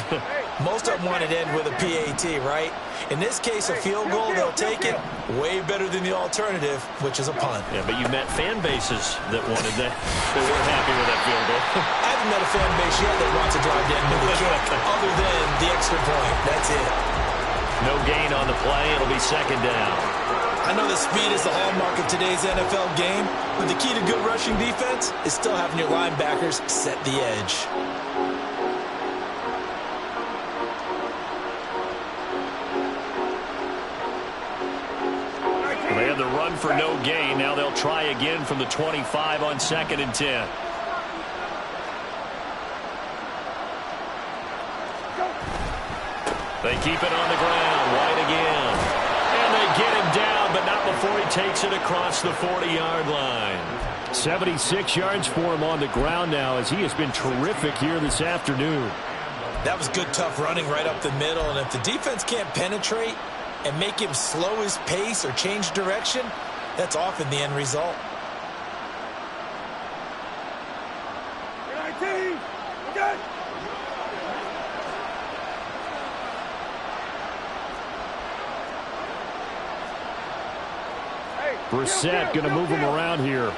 Speaker 3: Most of them wanted to end with a PAT, right? In this case, a field goal, they'll take it. Way better than the alternative, which is a punt.
Speaker 5: Yeah, but you met fan bases that wanted that. They weren't happy with that field goal.
Speaker 3: I haven't met a fan base yet that wants to drive to end with a kick, other than the extra point. That's it.
Speaker 5: No gain on the play. It'll be 2nd down.
Speaker 3: I know the speed is the hallmark of today's NFL game, but the key to good rushing defense is still having your linebackers set the edge.
Speaker 5: They had the run for no gain. Now they'll try again from the 25 on 2nd and 10. They keep it on the ground. White again. And they get him down, but not before he takes it across the 40-yard line. 76 yards for him on the ground now, as he has been terrific here this afternoon.
Speaker 3: That was good, tough running right up the middle, and if the defense can't penetrate and make him slow his pace or change direction, that's often the end result.
Speaker 5: Brissett going to move him around here.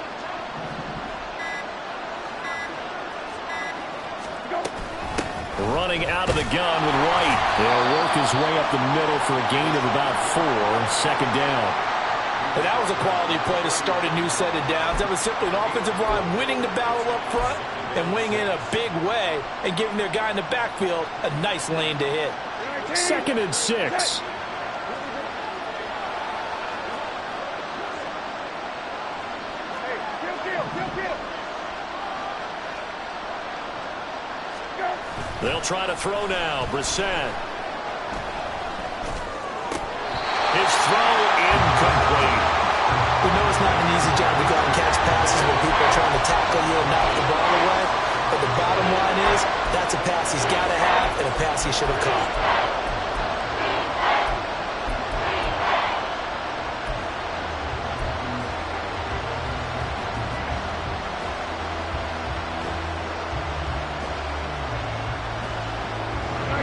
Speaker 5: Running out of the gun with White. They'll work his way up the middle for a gain of about 4. 2nd down.
Speaker 3: And that was a quality play to start a new set of downs. That was simply an offensive line winning the battle up front and winning in a big way and giving their guy in the backfield a nice lane to hit.
Speaker 5: 2nd and 6. They'll try to throw now. Brissett. His throw incomplete.
Speaker 3: We know it's not an easy job to go out and catch passes when people are trying to tackle you and knock the ball away. But the bottom line is, that's a pass he's got to have and a pass he should have caught.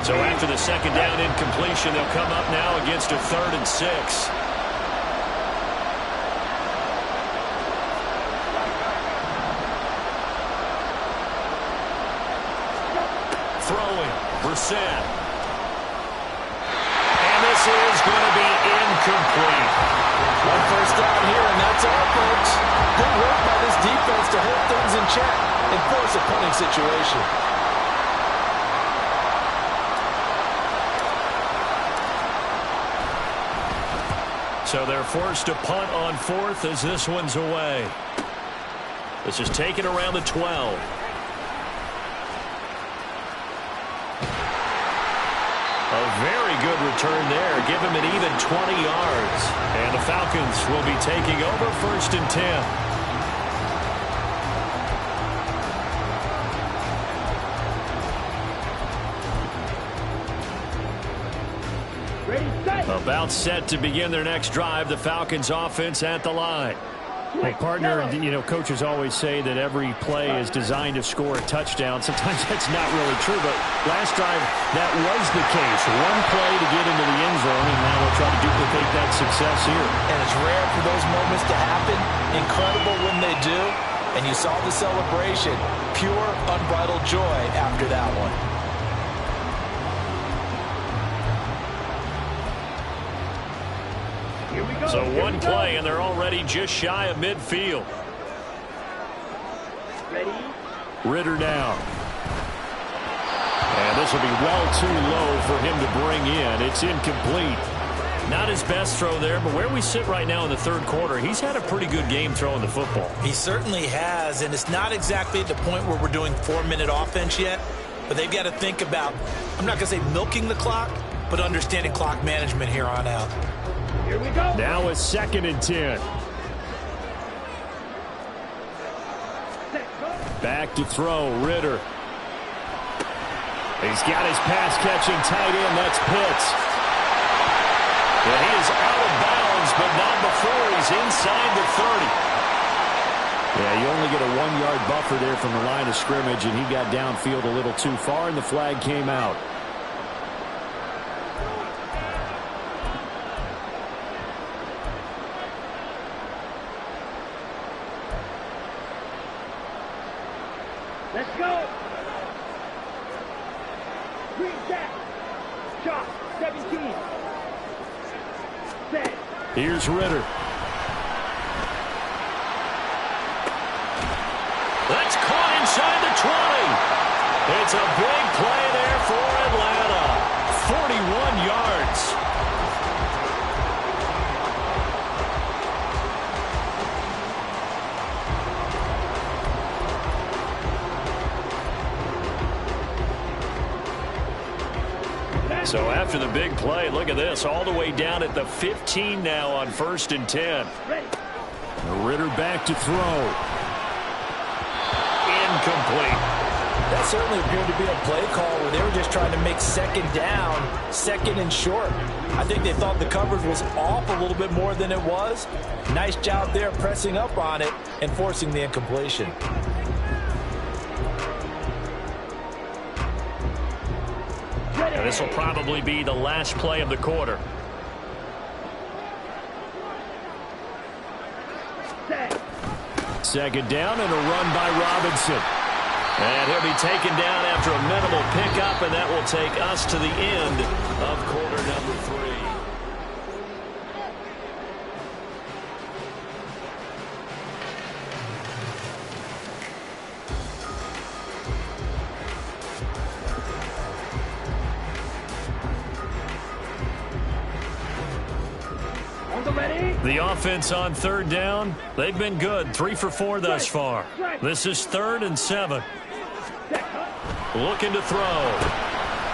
Speaker 5: So after the 2nd down incompletion, they'll come up now against a 3rd and 6. Throwing, Brissett. And this is going to be incomplete.
Speaker 3: One first down here, and that's all, folks. Good work by this defense to hold things in check and force a punting situation.
Speaker 5: So they're forced to punt on 4th as this one's away. This is taken around the 12. A very good return there. Give him an even 20 yards. And the Falcons will be taking over 1st and 10. About set to begin their next drive. The Falcons offense at the line.
Speaker 1: Well, partner, you know, coaches always say that every play is designed to score a touchdown. Sometimes that's not really true, but last drive that was the case. One play to get into the end zone, and now they'll try to duplicate that success here.
Speaker 3: And it's rare for those moments to happen. Incredible when they do. And you saw the celebration. Pure, unbridled joy after that one.
Speaker 5: So one play, and they're already just shy of midfield.
Speaker 2: Ready?
Speaker 5: Ritter now. And this will be well too low for him to bring in. It's incomplete. Not his best throw there, but where we sit right now in the 3rd quarter, he's had a pretty good game throwing the football.
Speaker 3: He certainly has, and it's not exactly at the point where we're doing 4-minute offense yet, but they've got to think about, I'm not going to say milking the clock, but understanding clock management here on out.
Speaker 2: Here we go.
Speaker 5: Now a 2nd and 10. Back to throw, Ritter. He's got his pass-catching tight end. That's Pitts. And he is out of bounds, but not before he's inside the 30. Yeah, you only get a 1-yard buffer there from the line of scrimmage, and he got downfield a little too far, and the flag came out.
Speaker 2: Let's go. Green jack. Shot. 17. Set.
Speaker 5: Here's Ritter. That's caught inside the 20. It's a big play there for Atlanta. 41 yards. So after the big play, look at this, all the way down at the 15 now on 1st and 10. Ritter back to throw. Incomplete.
Speaker 3: That certainly appeared to be a play call where they were just trying to make 2nd down, 2nd and short. I think they thought the coverage was off a little bit more than it was. Nice job there pressing up on it and forcing the incompletion.
Speaker 5: And this will probably be the last play of the quarter. Second down and a run by Robinson. And he'll be taken down after a minimal pickup, and that will take us to the end of quarter number 3. The offense on 3rd down, they've been good. 3 for 4 thus far. This is 3rd and 7. Looking to throw.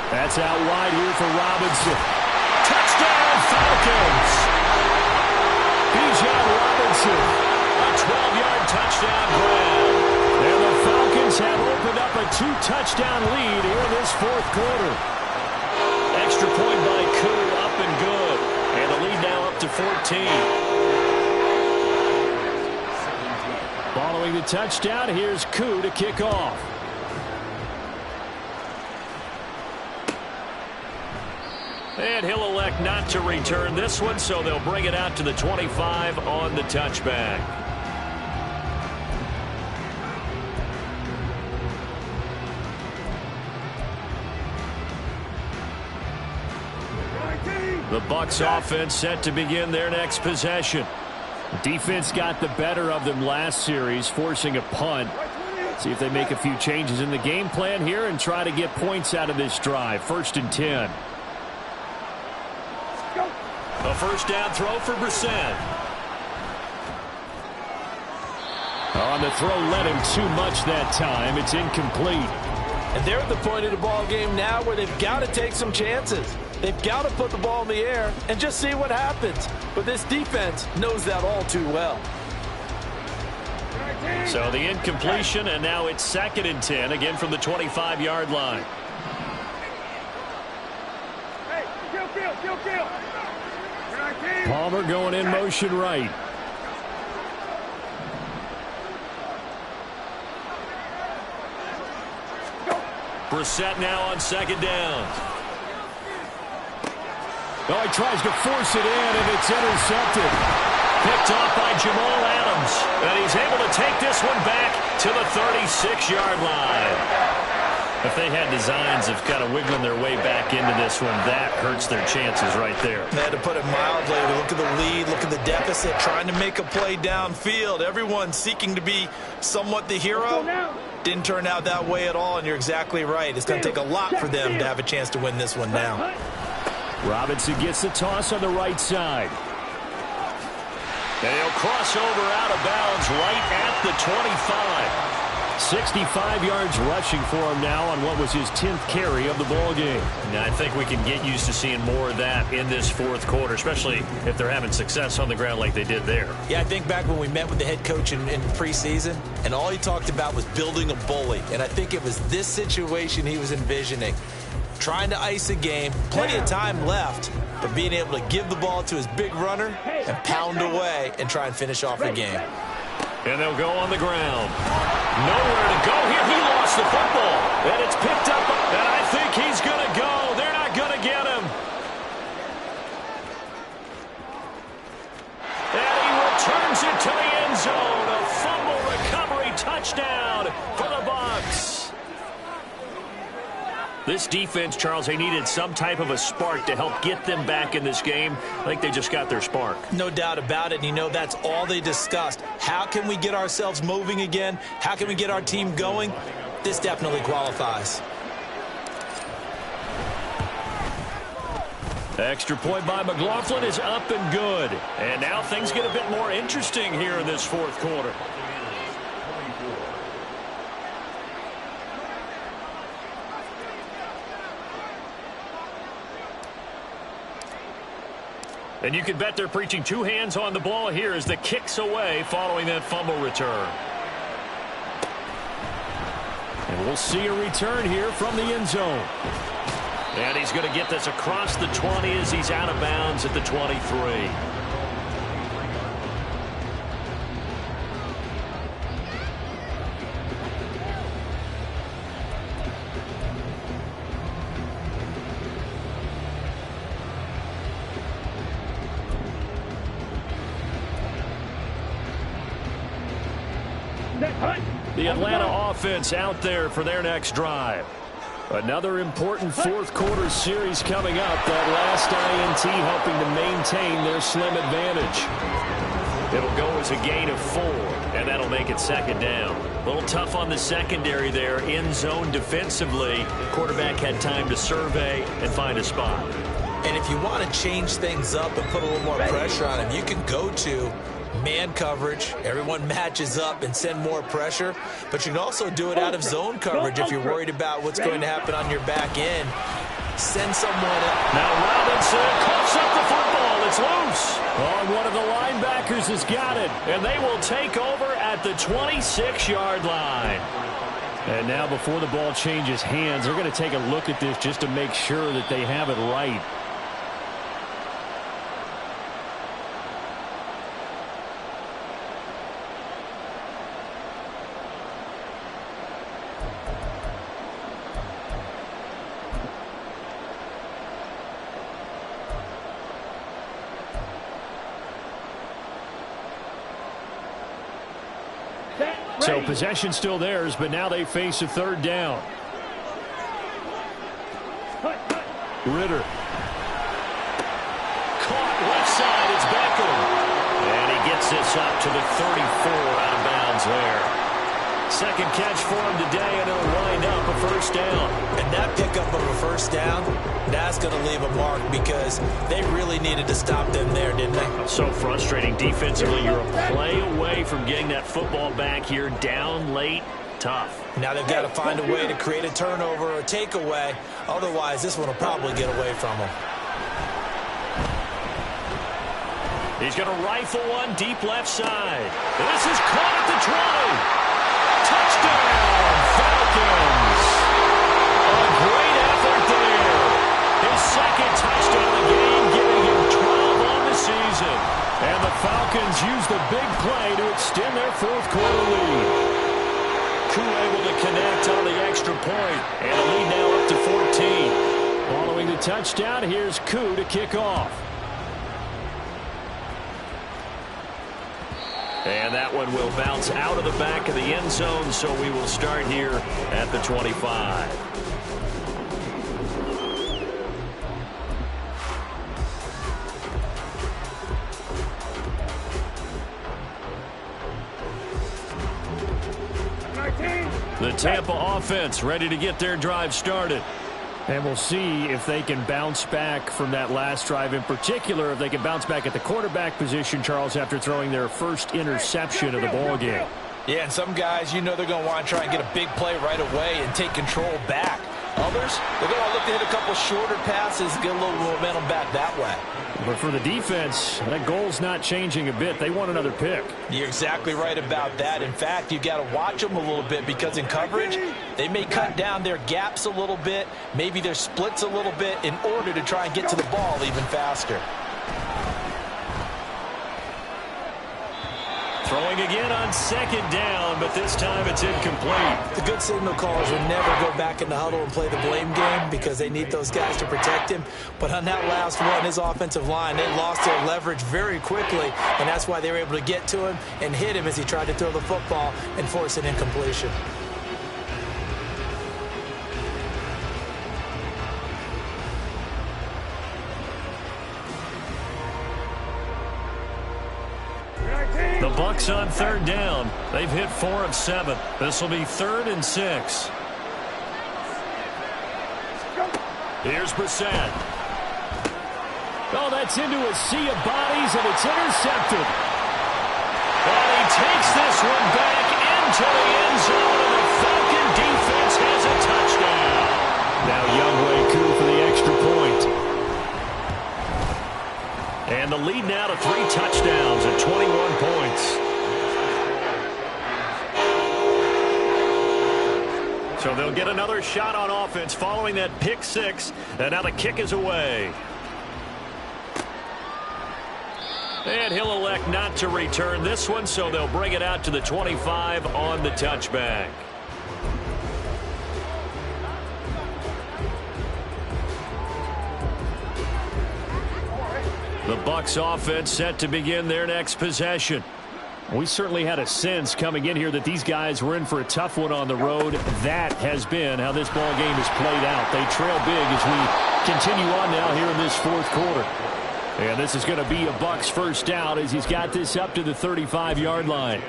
Speaker 5: That's out wide here for Robinson. Touchdown, Falcons! Bijan Robinson, a 12-yard touchdown grab. And the Falcons have opened up a 2-touchdown lead here in this 4th quarter. Extra point by Koo, up and good. And the lead now up to 14. Following the touchdown, here's Koo to kick off. And he'll elect not to return this one, so they'll bring it out to the 25 on the touchback. The Bucs offense set to begin their next possession. Defense got the better of them last series, forcing a punt. See if they make a few changes in the game plan here and try to get points out of this drive. 1st and 10. A first down throw for Brissett. On the throw, led him too much that time. It's incomplete.
Speaker 3: And they're at the point of the ball game now where they've got to take some chances. They've got to put the ball in the air and just see what happens. But this defense knows that all too well.
Speaker 5: So the incompletion, and now it's 2nd and 10, again from the 25-yard line.
Speaker 2: Hey, kill.
Speaker 5: Palmer going in motion right. Brissett now on 2nd down. Oh, he tries to force it in, and it's intercepted. Picked off by Jamal Adams. And he's able to take this one back to the 36-yard line. If they had designs of kind of wiggling their way back into this one, that hurts their chances right there.
Speaker 3: They had to put it mildly. Look at the lead, look at the deficit, trying to make a play downfield. Everyone seeking to be somewhat the hero. Didn't turn out that way at all, and you're exactly right. It's going to take a lot for them to have a chance to win this one now.
Speaker 5: Robinson gets the toss on the right side. And he'll cross over out of bounds right at the 25. 65 yards rushing for him now on what was his 10th carry of the ball game. Now, I think we can get used to seeing more of that in this 4th quarter, especially if they're having success on the ground like they did there.
Speaker 3: Yeah, I think back when we met with the head coach in preseason, and all he talked about was building a bully. And I think it was this situation he was envisioning. Trying to ice a game, plenty of time left, but being able to give the ball to his big runner and pound away and try and finish off the game.
Speaker 5: And they'll go on the ground. Nowhere to go here. He lost the football. And it's picked up. And I think he's going to go. They're not going to get him. And he returns it to the end zone. A fumble recovery touchdown for the Bucs. This defense, Charles, they needed some type of a spark to help get them back in this game. I think they just got their spark.
Speaker 3: No doubt about it. And you know, that's all they discussed. How can we get ourselves moving again? How can we get our team going? This definitely qualifies.
Speaker 5: Extra point by McLaughlin is up and good. And now things get a bit more interesting here in this 4th quarter. And you can bet they're preaching 2 hands on the ball here as the kick's away following that fumble return. And we'll see a return here from the end zone. And he's going to get this across the 20 as he's out of bounds at the 23. The Atlanta offense out there for their next drive. Another important 4th quarter series coming up. That last INT helping to maintain their slim advantage. It'll go as a gain of 4, and that'll make it 2nd down. A little tough on the secondary there. In zone defensively. Quarterback had time to survey and find a spot.
Speaker 3: And if you want to change things up and put a little more pressure on him, you can go to man coverage. Everyone matches up and send more pressure. But you can also do it out of zone coverage if you're worried about what's going to happen on your back end. Send someone up.
Speaker 5: Now Robinson coughs up the football. It's loose. Oh, one of the linebackers has got it. And they will take over at the 26-yard line. And now before the ball changes hands, they're going to take a look at this just to make sure that they have it right. So possession still theirs, but now they face a 3rd down. Ritter. Caught left side. It's Beckham. And he gets this up to the 34 out of bounds there. Second catch for him today, and it'll wind up a first down.
Speaker 3: And that pickup of a first down, that's going to leave a mark because they really needed to stop them there, didn't they?
Speaker 5: So frustrating defensively. You're a play away from getting that football back here, down late. Tough.
Speaker 3: Now they've got to find a way to create a turnover or a takeaway. Otherwise, this one will probably get away from them.
Speaker 5: He's going to rifle one deep left side. This is caught at the 20. Touchdown, Falcons. A great effort there. His second touchdown of the game, giving him 12 on the season. And the Falcons use the big play to extend their fourth quarter lead. Koo able to connect on the extra point, and a lead now up to 14. Following the touchdown, here's Koo to kick off. And that one will bounce out of the back of the end zone, so we will start here at the 25. The Tampa offense ready to get their drive started. And we'll see if they can bounce back from that last drive in particular, if they can bounce back at the quarterback position, Charles, after throwing their first interception of the ball game.
Speaker 3: Yeah, and some guys, you know they're going to want to try and get a big play right away and take control back. Others, they're going to look to hit a couple shorter passes, get a little momentum back that way.
Speaker 5: But for the defense, that goal's not changing a bit. They want another pick.
Speaker 3: You're exactly right about that. In fact, you've got to watch them a little bit because in coverage, they may cut down their gaps a little bit, maybe their splits a little bit in order to try and get to the ball even faster.
Speaker 5: Throwing again on second down, but this time it's incomplete.
Speaker 3: The good signal callers will never go back in the huddle and play the blame game because they need those guys to protect him. But on that last one, his offensive line, they lost their leverage very quickly, and that's why they were able to get to him and hit him as he tried to throw the football and force an incompletion.
Speaker 5: The Bucs on third down. They've hit 4 of 7. This will be 3rd and 6. Here's Brissett. Oh, that's into a sea of bodies, and it's intercepted. And he takes this one back into the end zone, and the Falcon defense has a touchdown. Now Younghoe Koo for the extra point. And the lead now to 3 touchdowns at 21 points. So they'll get another shot on offense following that pick 6. And now the kick is away. And he'll elect not to return this one, so they'll bring it out to the 25 on the touchback. The Bucs offense set to begin their next possession. We certainly had a sense coming in here that these guys were in for a tough one on the road. That has been how this ball game has played out. They trail big as we continue on now here in this fourth quarter. And this is going to be a Bucs first down as he's got this up to the 35-yard line.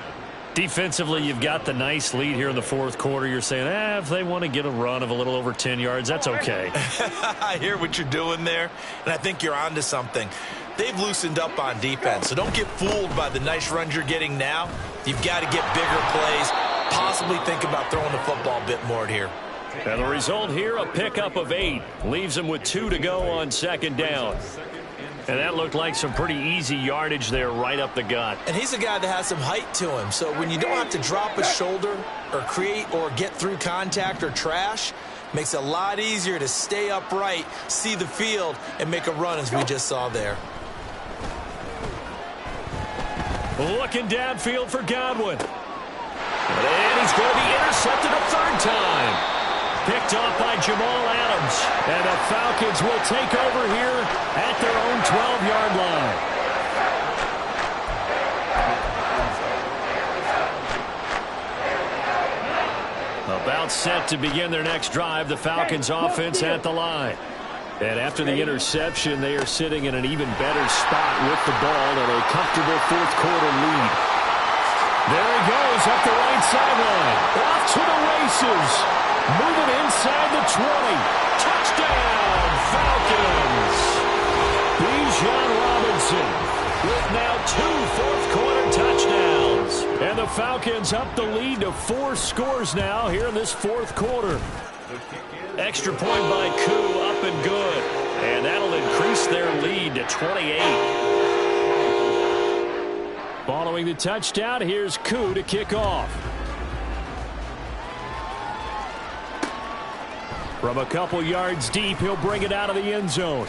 Speaker 5: Defensively, you've got the nice lead here in the fourth quarter. You're saying, if they want to get a run of a little over 10 yards, that's okay.
Speaker 3: I hear what you're doing there, and I think you're onto something. They've loosened up on defense, so don't get fooled by the nice runs you're getting now. You've got to get bigger plays, possibly think about throwing the football a bit more here.
Speaker 5: And the result here, a pickup of 8. Leaves them with 2 to go on second down. And that looked like some pretty easy yardage there right up the gut.
Speaker 3: And he's a guy that has some height to him, so when you don't have to drop a shoulder or create or get through contact or trash, makes it a lot easier to stay upright, see the field, and make a run as we just saw there.
Speaker 5: Looking downfield for Godwin. And he's going to be intercepted a 3rd time. Picked off by Jamal Adams. And the Falcons will take over here at their own 12-yard line. About set to begin their next drive. The Falcons offense at the line. And after the interception, they are sitting in an even better spot with the ball and a comfortable fourth quarter lead. There he goes up the right sideline. Off to the races. Moving inside the 20. Touchdown, Falcons. Bijan Robinson with now 2 fourth-quarter touchdowns. And the Falcons up the lead to 4 scores now here in this fourth quarter. Extra point by Koo, up and good. And that'll increase their lead to 28. Following the touchdown, here's Koo to kick off. From a couple yards deep, he'll bring it out of the end zone.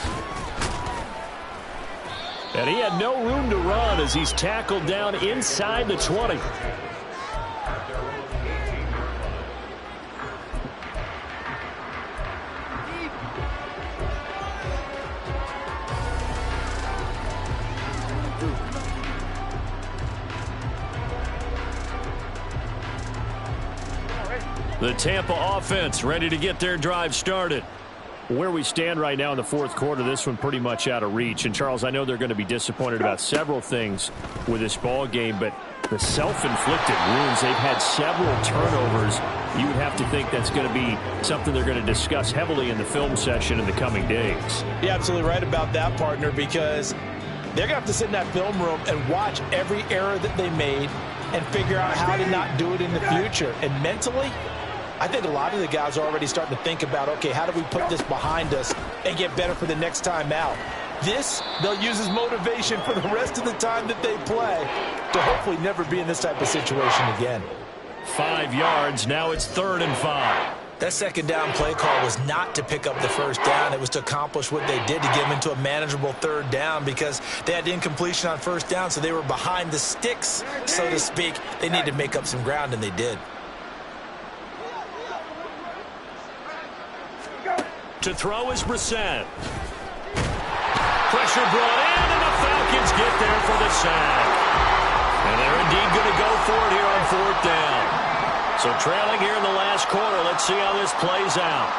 Speaker 5: And he had no room to run as he's tackled down inside the 20. The Tampa offense ready to get their drive started. Where we stand right now in the fourth quarter, this one pretty much out of reach. And, Charles, I know they're going to be disappointed about several things with this ball game, but the self-inflicted wounds, they've had several turnovers. You would have to think that's going to be something they're going to discuss heavily in the film session in the coming days.
Speaker 3: You're absolutely right about that, partner, because they're going to have to sit in that film room and watch every error that they made and figure out how to not do it in the future. And mentally, I think a lot of the guys are already starting to think about, okay, how do we put this behind us and get better for the next time out? This, they'll use as motivation for the rest of the time that they play to hopefully never be in this type of situation again.
Speaker 5: 5 yards, now it's 3rd and 5.
Speaker 3: That second down play call was not to pick up the first down. It was to accomplish what they did to get them into a manageable 3rd down because they had incompletion on first down, so they were behind the sticks, so to speak. They needed to make up some ground, and they did.
Speaker 5: To throw is Brissett. Pressure brought in, and the Falcons get there for the sack. And they're indeed going to go for it here on 4th down. So trailing here in the last quarter, let's see how this plays out.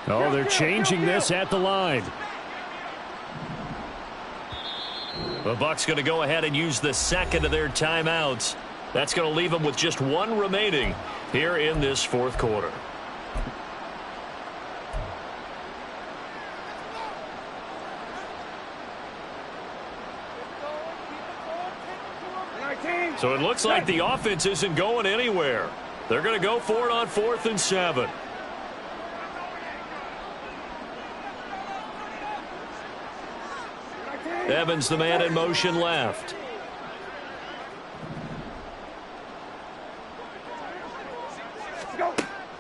Speaker 5: Oh, they're changing this at the line. The Bucs going to go ahead and use the second of their timeouts. That's going to leave them with just 1 remaining here in this fourth quarter. So it looks like the offense isn't going anywhere. They're going to go for it on 4th and 7. Evans, the man in motion left.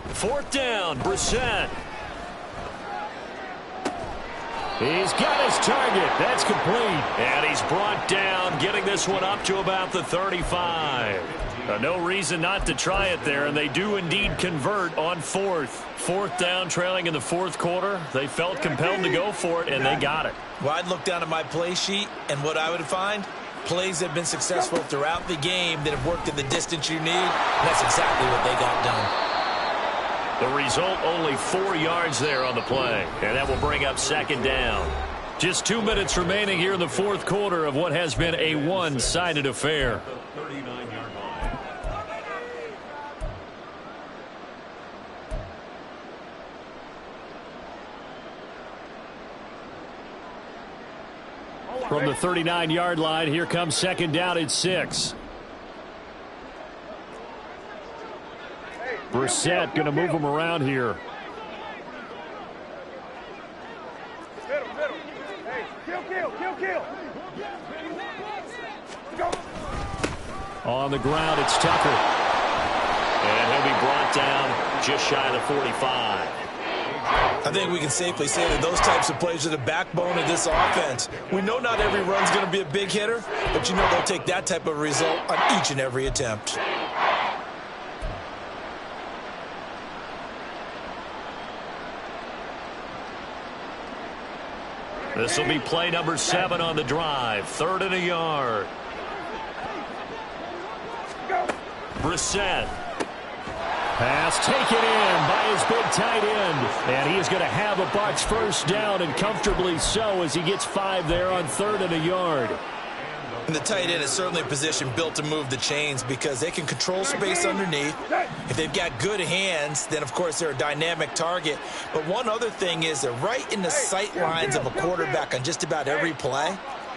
Speaker 5: Fourth down, Brissett. He's got his target. That's complete. And he's brought down, getting this one up to about the 35. No reason not to try it there, and they do indeed convert on 4th. 4th down, trailing in the fourth quarter. They felt compelled to go for it, and they got it.
Speaker 3: Well, I'd look down at my play sheet, and what I would find, plays that have been successful throughout the game that have worked in the distance you need, and that's exactly what they got done.
Speaker 5: The result, only 4 yards there on the play, and that will bring up 2nd down. Just 2 minutes remaining here in the fourth quarter of what has been a one-sided affair. From the 39-yard line, here comes 2nd down and 6. Brissett going to move him around here.
Speaker 2: Hey, kill. Go.
Speaker 5: On the ground, it's Tucker. And he'll be brought down just shy of the 45.
Speaker 3: I think we can safely say that those types of plays are the backbone of this offense. We know not every run's going to be a big hitter, but you know they'll take that type of result on each and every attempt.
Speaker 5: This will be play number 7 on the drive. 3rd and a yard. Brissett. Pass taken in by his big tight end. And he is going to have a Bucs first down, and comfortably so, as he gets 5 there on 3rd and a yard.
Speaker 3: And the tight end is certainly a position built to move the chains because they can control space underneath. If they've got good hands, then, of course, they're a dynamic target. But one other thing is they're right in the sight lines of a quarterback on just about every play,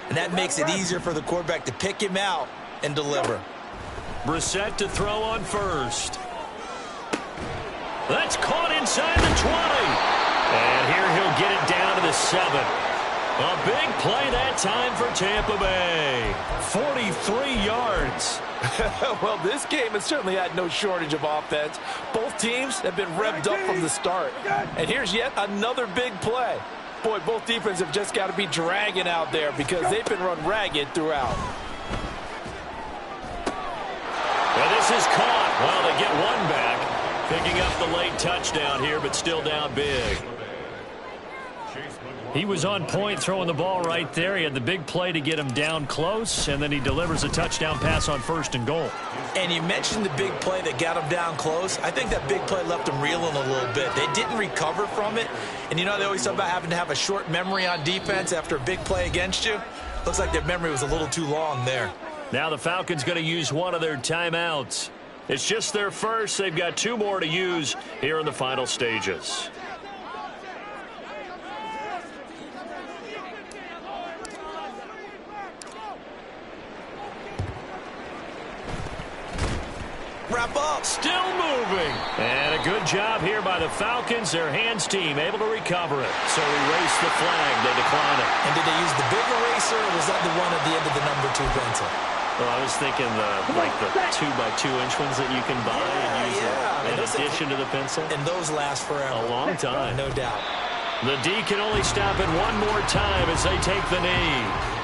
Speaker 3: and that makes it easier for the quarterback to pick him out and deliver.
Speaker 5: Brissett to throw on first. That's caught inside the 20. And here he'll get it down to the 7. A big play that time for Tampa Bay. 43 yards.
Speaker 6: Well, this game has certainly had no shortage of offense. Both teams have been revved up from the start. And here's yet another big play. Boy, both defenses have just got to be dragging out there because they've been run ragged throughout.
Speaker 5: Well, this is caught. Well, they get one back. Picking up the late touchdown here, but still down big. He was on point throwing the ball right there. He had the big play to get him down close, and then he delivers a touchdown pass on 1st and goal.
Speaker 3: And you mentioned the big play that got him down close. I think that big play left him reeling a little bit. They didn't recover from it. And, you know, they always talk about having to have a short memory on defense after a big play against you. Looks like their memory was a little too long there.
Speaker 5: Now the Falcons going to use one of their timeouts. It's just their first. They've got 2 more to use here in the final stages.
Speaker 3: Wrap up.
Speaker 5: Still moving. And a good job here by the Falcons. Their hands team able to recover it. So erase the flag. They decline it.
Speaker 3: And did they use the big eraser, or was that the one at the end of the number 2 pencil?
Speaker 5: Well, I was thinking like the 2x2-inch ones that you can buy and use in addition to the pencil.
Speaker 3: And those last forever.
Speaker 5: A long time.
Speaker 3: No doubt.
Speaker 5: The D can only stop it one more time as they take the knee.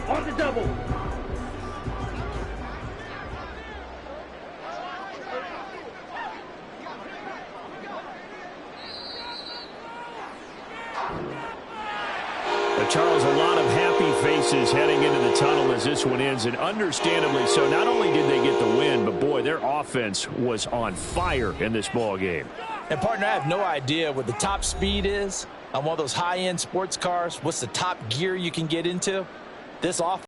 Speaker 2: On the double.
Speaker 5: Charles, a lot of happy faces heading into the tunnel as this one ends, and understandably so. Not only did they get the win, but, boy, their offense was on fire in this ball game.
Speaker 3: And, partner, I have no idea what the top speed is on one of those high-end sports cars. What's the top gear you can get into? This offense